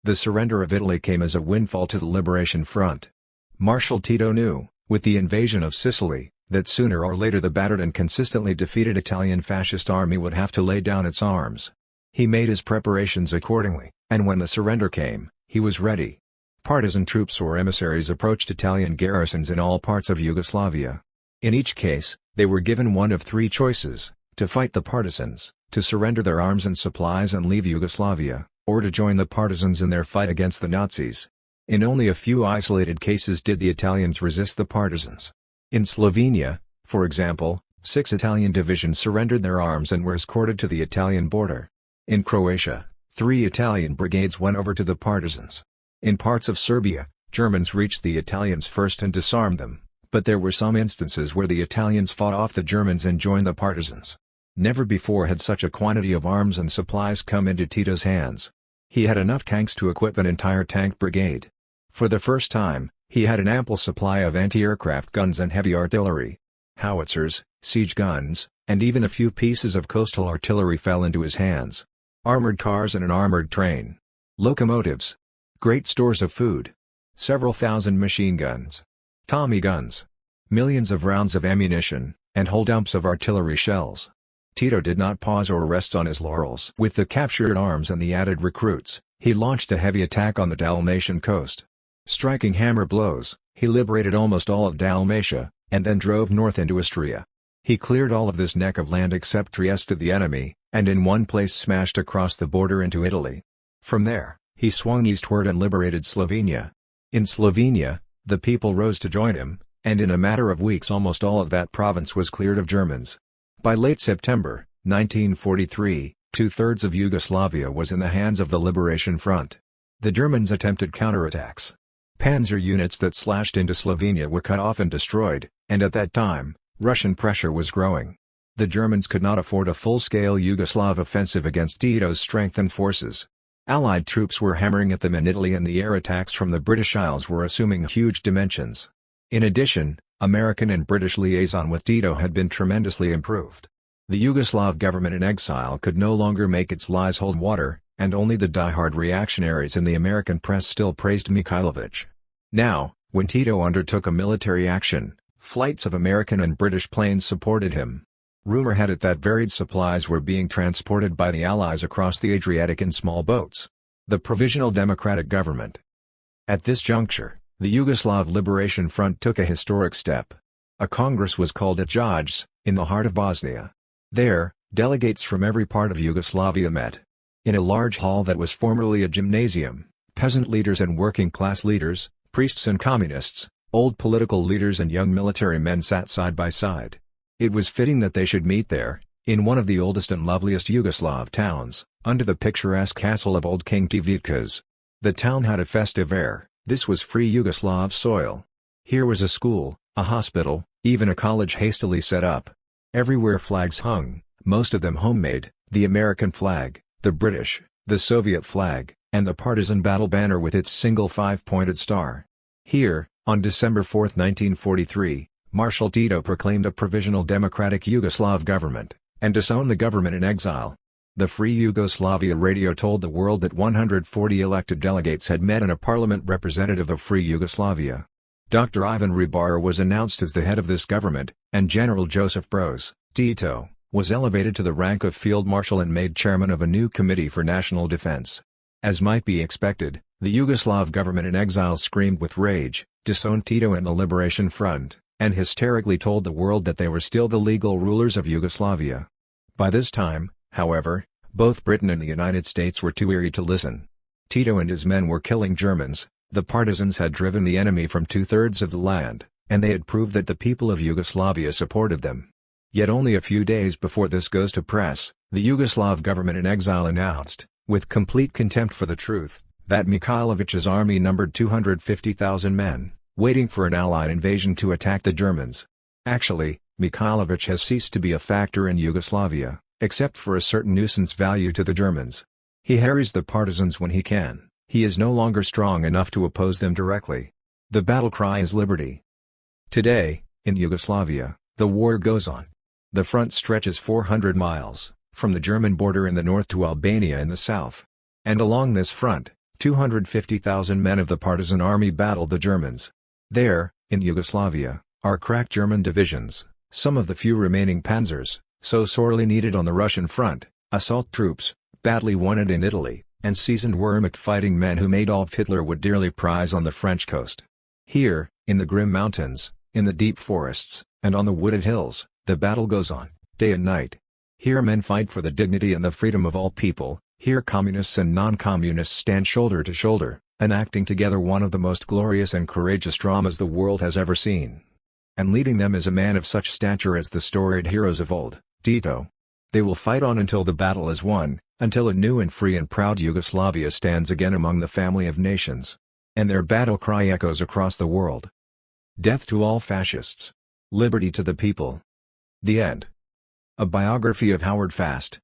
The surrender of Italy came as a windfall to the Liberation Front. Marshal Tito knew, with the invasion of Sicily, that sooner or later the battered and consistently defeated Italian fascist army would have to lay down its arms. He made his preparations accordingly, and when the surrender came, he was ready. Partisan troops or emissaries approached Italian garrisons in all parts of Yugoslavia. In each case, they were given one of three choices: to fight the partisans, to surrender their arms and supplies and leave Yugoslavia, or to join the partisans in their fight against the Nazis. In only a few isolated cases did the Italians resist the partisans. In Slovenia, for example, 6 Italian divisions surrendered their arms and were escorted to the Italian border. In Croatia, 3 Italian brigades went over to the partisans. In parts of Serbia, Germans reached the Italians first and disarmed them, but there were some instances where the Italians fought off the Germans and joined the partisans. Never before had such a quantity of arms and supplies come into Tito's hands. He had enough tanks to equip an entire tank brigade. For the first time, he had an ample supply of anti-aircraft guns and heavy artillery. Howitzers, siege guns, and even a few pieces of coastal artillery fell into his hands. Armored cars and an armored train. Locomotives. Great stores of food. Several thousand machine guns. Tommy guns. Millions of rounds of ammunition, and whole dumps of artillery shells. Tito did not pause or rest on his laurels. With the captured arms and the added recruits, he launched a heavy attack on the Dalmatian coast. Striking hammer blows, he liberated almost all of Dalmatia, and then drove north into Istria. He cleared all of this neck of land except Trieste of the enemy, and in one place smashed across the border into Italy. From there, he swung eastward and liberated Slovenia. In Slovenia, the people rose to join him, and in a matter of weeks almost all of that province was cleared of Germans. By late September, 1943, 2/3 of Yugoslavia was in the hands of the Liberation Front. The Germans attempted counterattacks. Panzer units that slashed into Slovenia were cut off and destroyed, and at that time, Russian pressure was growing. The Germans could not afford a full-scale Yugoslav offensive against Tito's strengthened forces. Allied troops were hammering at them in Italy and the air attacks from the British Isles were assuming huge dimensions. In addition, American and British liaison with Tito had been tremendously improved. The Yugoslav government in exile could no longer make its lies hold water, and only the die-hard reactionaries in the American press still praised Mikhailovich. Now, when Tito undertook a military action, flights of American and British planes supported him. Rumor had it that varied supplies were being transported by the Allies across the Adriatic in small boats. The Provisional Democratic Government. At this juncture, the Yugoslav Liberation Front took a historic step. A congress was called at Jajce, in the heart of Bosnia. There, delegates from every part of Yugoslavia met. In a large hall that was formerly a gymnasium, peasant leaders and working-class leaders, priests and communists, old political leaders and young military men sat side by side. It was fitting that they should meet there, in one of the oldest and loveliest Yugoslav towns, under the picturesque castle of old King Tvitkas. The town had a festive air. This was free Yugoslav soil. Here was a school, a hospital, even a college hastily set up. Everywhere flags hung, most of them homemade, the American flag, the British, the Soviet flag, and the partisan battle banner with its single 5-pointed star. Here, on December 4, 1943, Marshal Tito proclaimed a provisional democratic Yugoslav government, and disowned the government in exile. The Free Yugoslavia radio told the world that 140 elected delegates had met in a parliament representative of Free Yugoslavia. Dr. Ivan Ribara was announced as the head of this government, and General Joseph Broz Tito was elevated to the rank of Field Marshal and made chairman of a new committee for national defense. As might be expected, the Yugoslav government in exile screamed with rage, disowned Tito and the Liberation Front, and hysterically told the world that they were still the legal rulers of Yugoslavia. By this time, however, both Britain and the United States were too weary to listen. Tito and his men were killing Germans, the partisans had driven the enemy from 2/3 of the land, and they had proved that the people of Yugoslavia supported them. Yet only a few days before this goes to press, the Yugoslav government in exile announced, with complete contempt for the truth, that Mikhailovich's army numbered 250,000 men, waiting for an Allied invasion to attack the Germans. Actually, Mikhailovich has ceased to be a factor in Yugoslavia, except for a certain nuisance value to the Germans. He harries the partisans when he can, he is no longer strong enough to oppose them directly. The battle cry is liberty. Today, in Yugoslavia, the war goes on. The front stretches 400 miles, from the German border in the north to Albania in the south. And along this front, 250,000 men of the partisan army battled the Germans. There, In Yugoslavia, are crack German divisions, some of the few remaining panzers, so sorely needed on the Russian front, assault troops, badly wanted in Italy, and seasoned Wehrmacht fighting men whom Adolf Hitler would dearly prize on the French coast. Here, in the grim mountains, in the deep forests, and on the wooded hills, the battle goes on, day and night. Here men fight for the dignity and the freedom of all people. Here communists and non-communists stand shoulder to shoulder, enacting together one of the most glorious and courageous dramas the world has ever seen. And leading them is a man of such stature as the storied heroes of old, Tito. They will fight on until the battle is won, until a new and free and proud Yugoslavia stands again among the family of nations. And their battle cry echoes across the world. Death to all fascists. Liberty to the people. The end. A biography of Howard Fast.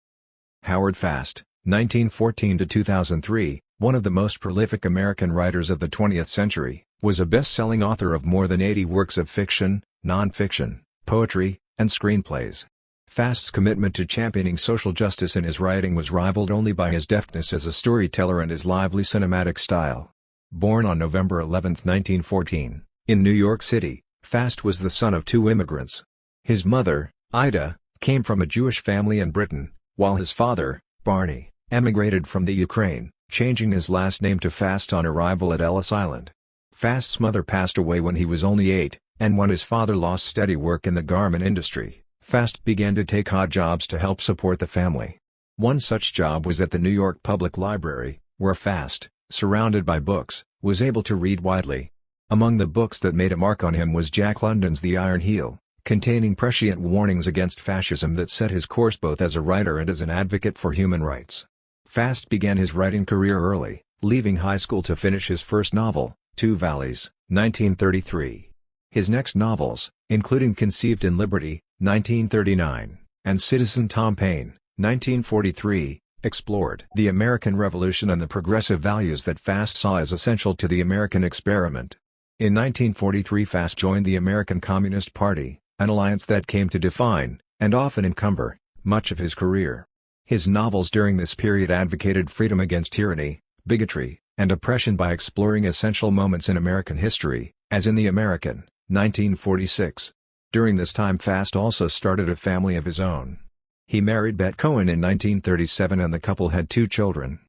Howard Fast, 1914 to 2003, one of the most prolific American writers of the 20th century, was a best-selling author of more than 80 works of fiction, non-fiction, poetry, and screenplays. Fast's commitment to championing social justice in his writing was rivaled only by his deftness as a storyteller and his lively cinematic style. Born on November 11, 1914, in New York City, Fast was the son of two immigrants. His mother, Ida, came from a Jewish family in Britain, while his father, Barney, emigrated from the Ukraine, changing his last name to Fast on arrival at Ellis Island. Fast's mother passed away when he was only 8, and when his father lost steady work in the garment industry, Fast began to take odd jobs to help support the family. One such job was at the New York Public Library, where Fast, surrounded by books, was able to read widely. Among the books that made a mark on him was Jack London's The Iron Heel, containing prescient warnings against fascism that set his course both as a writer and as an advocate for human rights. Fast began his writing career early, leaving high school to finish his first novel, Two Valleys, 1933. His next novels, including Conceived in Liberty, 1939, and Citizen Tom Paine, 1943, explored the American Revolution and the progressive values that Fast saw as essential to the American experiment. In 1943 Fast joined the American Communist Party, an alliance that came to define, and often encumber, much of his career. His novels during this period advocated freedom against tyranny, bigotry, and oppression by exploring essential moments in American history, as in The American, 1946. During this time Fast also started a family of his own. He married Bette Cohen in 1937 and the couple had 2 children.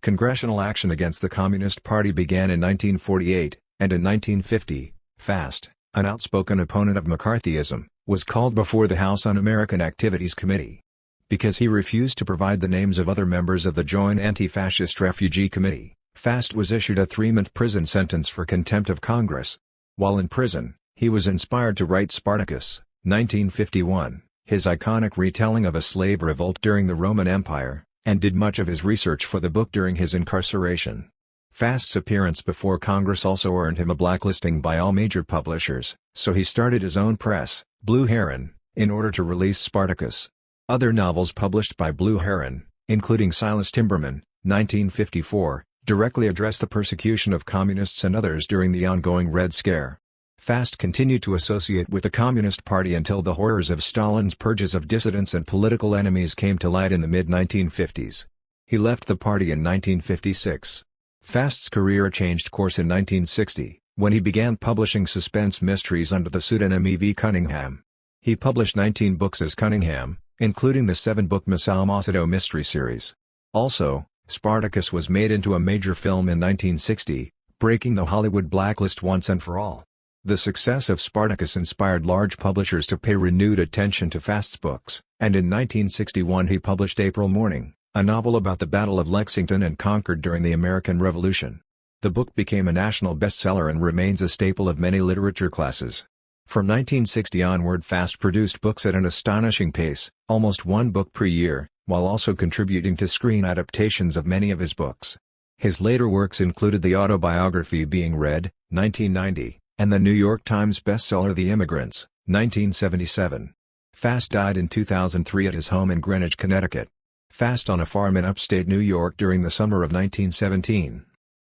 Congressional action against the Communist Party began in 1948, and in 1950, Fast, an outspoken opponent of McCarthyism, was called before the House Un-American Activities Committee. Because he refused to provide the names of other members of the Joint Anti-Fascist Refugee Committee, Fast was issued a 3-month prison sentence for contempt of Congress. While in prison, he was inspired to write Spartacus, 1951, his iconic retelling of a slave revolt during the Roman Empire, and did much of his research for the book during his incarceration. Fast's appearance before Congress also earned him a blacklisting by all major publishers, so he started his own press, Blue Heron, in order to release Spartacus. Other novels published by Blue Heron, including Silas Timberman, 1954, directly address the persecution of communists and others during the ongoing Red Scare. Fast continued to associate with the Communist Party until the horrors of Stalin's purges of dissidents and political enemies came to light in the mid-1950s. He left the party in 1956. Fast's career changed course in 1960, when he began publishing suspense mysteries under the pseudonym E.V. Cunningham. He published 19 books as Cunningham, including the 7-book Masao Masato mystery series. Also, Spartacus was made into a major film in 1960, breaking the Hollywood blacklist once and for all. The success of Spartacus inspired large publishers to pay renewed attention to Fast's books, and in 1961 he published April Morning, a novel about the Battle of Lexington and Concord during the American Revolution. The book became a national bestseller and remains a staple of many literature classes. From 1960 onward Fast produced books at an astonishing pace, almost 1 book per year, while also contributing to screen adaptations of many of his books. His later works included the autobiography Being Read, 1990, and the New York Times bestseller The Immigrants, 1977. Fast died in 2003 at his home in Greenwich, Connecticut. Fast on a farm in upstate New York during the summer of 1917.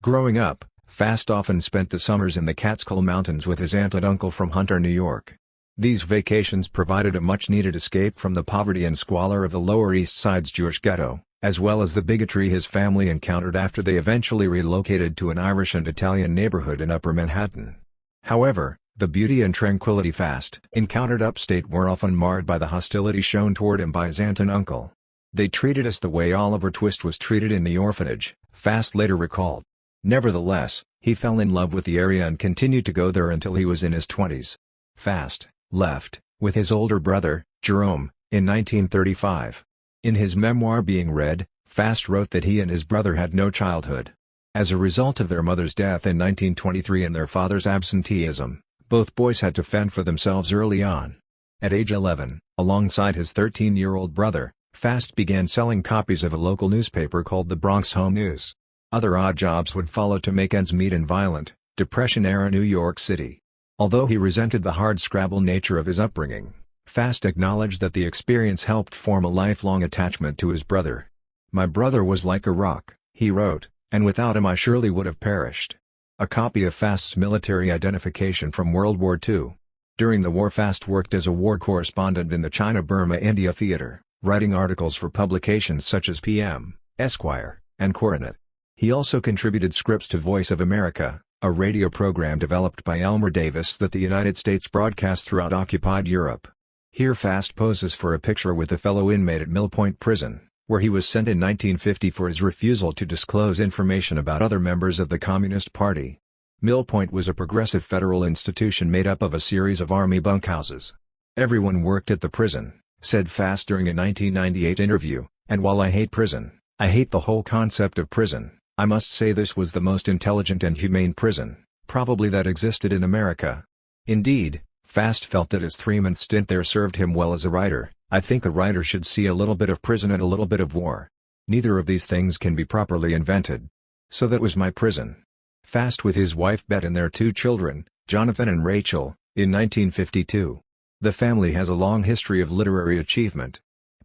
Growing up, Fast often spent the summers in the Catskill Mountains with his aunt and uncle from Hunter, New York. These vacations provided a much-needed escape from the poverty and squalor of the Lower East Side's Jewish ghetto, as well as the bigotry his family encountered after they eventually relocated to an Irish and Italian neighborhood in Upper Manhattan. However, The beauty and tranquility Fast encountered upstate were often marred by the hostility shown toward him by his aunt and uncle. "They treated us the way Oliver Twist was treated in the orphanage," Fast later recalled. Nevertheless, he fell in love with the area and continued to go there until he was in his 20s. Fast left, with his older brother, Jerome, in 1935. In his memoir Being Read, Fast wrote that he and his brother had no childhood. As a result of their mother's death in 1923 and their father's absenteeism, both boys had to fend for themselves early on. At age 11, alongside his 13-year-old brother, Fast began selling copies of a local newspaper called the Bronx Home News. Other odd jobs would follow to make ends meet in violent, Depression-era New York City. Although he resented the hard-scrabble nature of his upbringing, Fast acknowledged that the experience helped form a lifelong attachment to his brother. "My brother was like a rock," he wrote, "and without him I surely would have perished." A copy of Fast's military identification from World War II. During the war Fast worked as a war correspondent in the China-Burma-India theater, writing articles for publications such as PM, Esquire, and Coronet. He also contributed scripts to Voice of America, a radio program developed by Elmer Davis that the United States broadcast throughout occupied Europe. Here Fast poses for a picture with a fellow inmate at Mill Point Prison, where he was sent in 1950 for his refusal to disclose information about other members of the Communist Party. Mill Point was a progressive federal institution made up of a series of army bunkhouses. "Everyone worked at the prison," said Fast during a 1998 interview, "and while I hate prison, I hate the whole concept of prison. I must say this was the most intelligent and humane prison, probably that existed in America." Indeed, Fast felt that his 3-month stint there served him well as a writer. "I think a writer should see a little bit of prison and a little bit of war. Neither of these things can be properly invented. So that was my prison." Fast with his wife Bet and their 2 children, Jonathan and Rachel, in 1952. The family has a long history of literary achievement.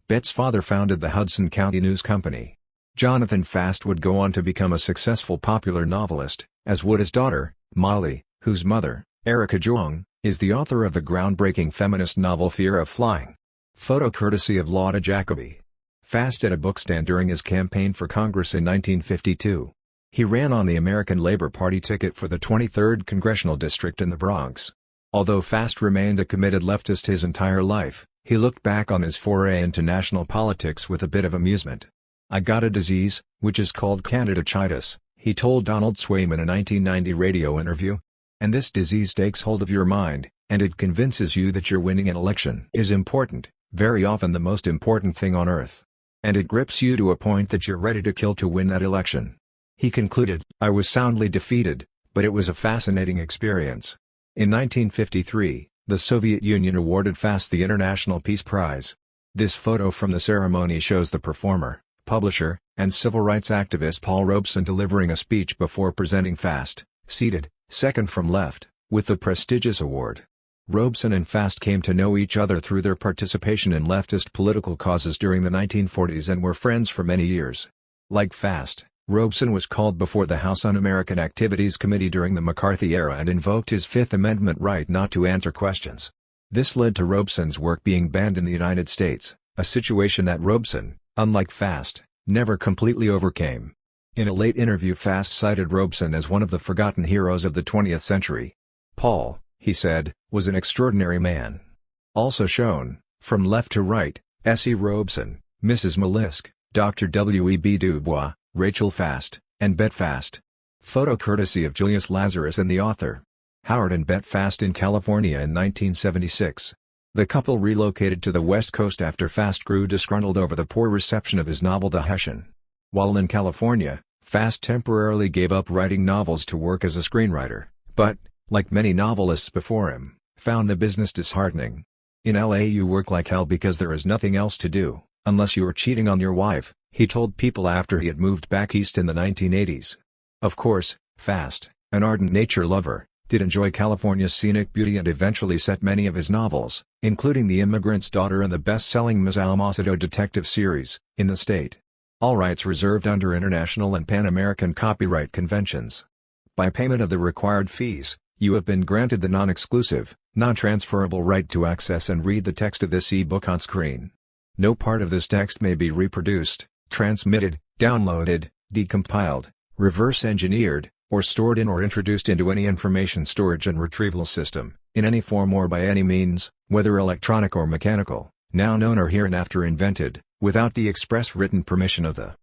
Bet's father founded the Hudson County News Company. Jonathan Fast would go on to become a successful popular novelist, as would his daughter, Molly, whose mother, Erica Jong, is the author of the groundbreaking feminist novel Fear of Flying. Photo courtesy of Lauda Jacobi. Fast at a bookstand during his campaign for Congress in 1952. He ran on the American Labor Party ticket for the 23rd Congressional District in the Bronx. Although Fast remained a committed leftist his entire life, he looked back on his foray into national politics with a bit of amusement. "I got a disease, which is called candidiachitis," he told Donald Swayman in a 1990 radio interview. "And this disease takes hold of your mind, and it convinces you that your winning an election is important, very often the most important thing on earth. And it grips you to a point that you're ready to kill to win that election." He concluded, "I was soundly defeated, but it was a fascinating experience." In 1953, the Soviet Union awarded Fast the International Peace Prize. This photo from the ceremony shows the performer, publisher, and civil rights activist Paul Robeson delivering a speech before presenting Fast, seated, second from left, with the prestigious award. Robeson and Fast came to know each other through their participation in leftist political causes during the 1940s and were friends for many years. Like Fast, Robeson was called before the House Un-American Activities Committee during the McCarthy era and invoked his Fifth Amendment right not to answer questions. This led to Robeson's work being banned in the United States, a situation that Robeson, unlike Fast, never completely overcame. In a late interview Fast cited Robeson as one of the forgotten heroes of the 20th century. "Paul," he said, "was an extraordinary man." Also shown, from left to right, S. E. Robeson, Mrs. Mollusk, Dr. W. E. B. Dubois, Rachel Fast, and Bet Fast. Photo courtesy of Julius Lazarus and the author. Howard and Bet Fast in California in 1976. The couple relocated to the West Coast after Fast grew disgruntled over the poor reception of his novel The Hessian. While in California, Fast temporarily gave up writing novels to work as a screenwriter, but, like many novelists before him, found the business disheartening. "In LA you work like hell because there is nothing else to do, unless you are cheating on your wife," he told People after he had moved back east in the 1980s. Of course, Fast, an ardent nature lover, did enjoy California's scenic beauty and eventually set many of his novels, including The Immigrant's Daughter and the best-selling Ms. Almocedo detective series, in the state. All rights reserved under international and Pan-American copyright conventions. By payment of the required fees, you have been granted the non-exclusive, non-transferable right to access and read the text of this e-book on screen. No part of this text may be reproduced, transmitted, downloaded, decompiled, reverse-engineered, or stored in or introduced into any information storage and retrieval system, in any form or by any means, whether electronic or mechanical, now known or hereinafter invented, without the express written permission of the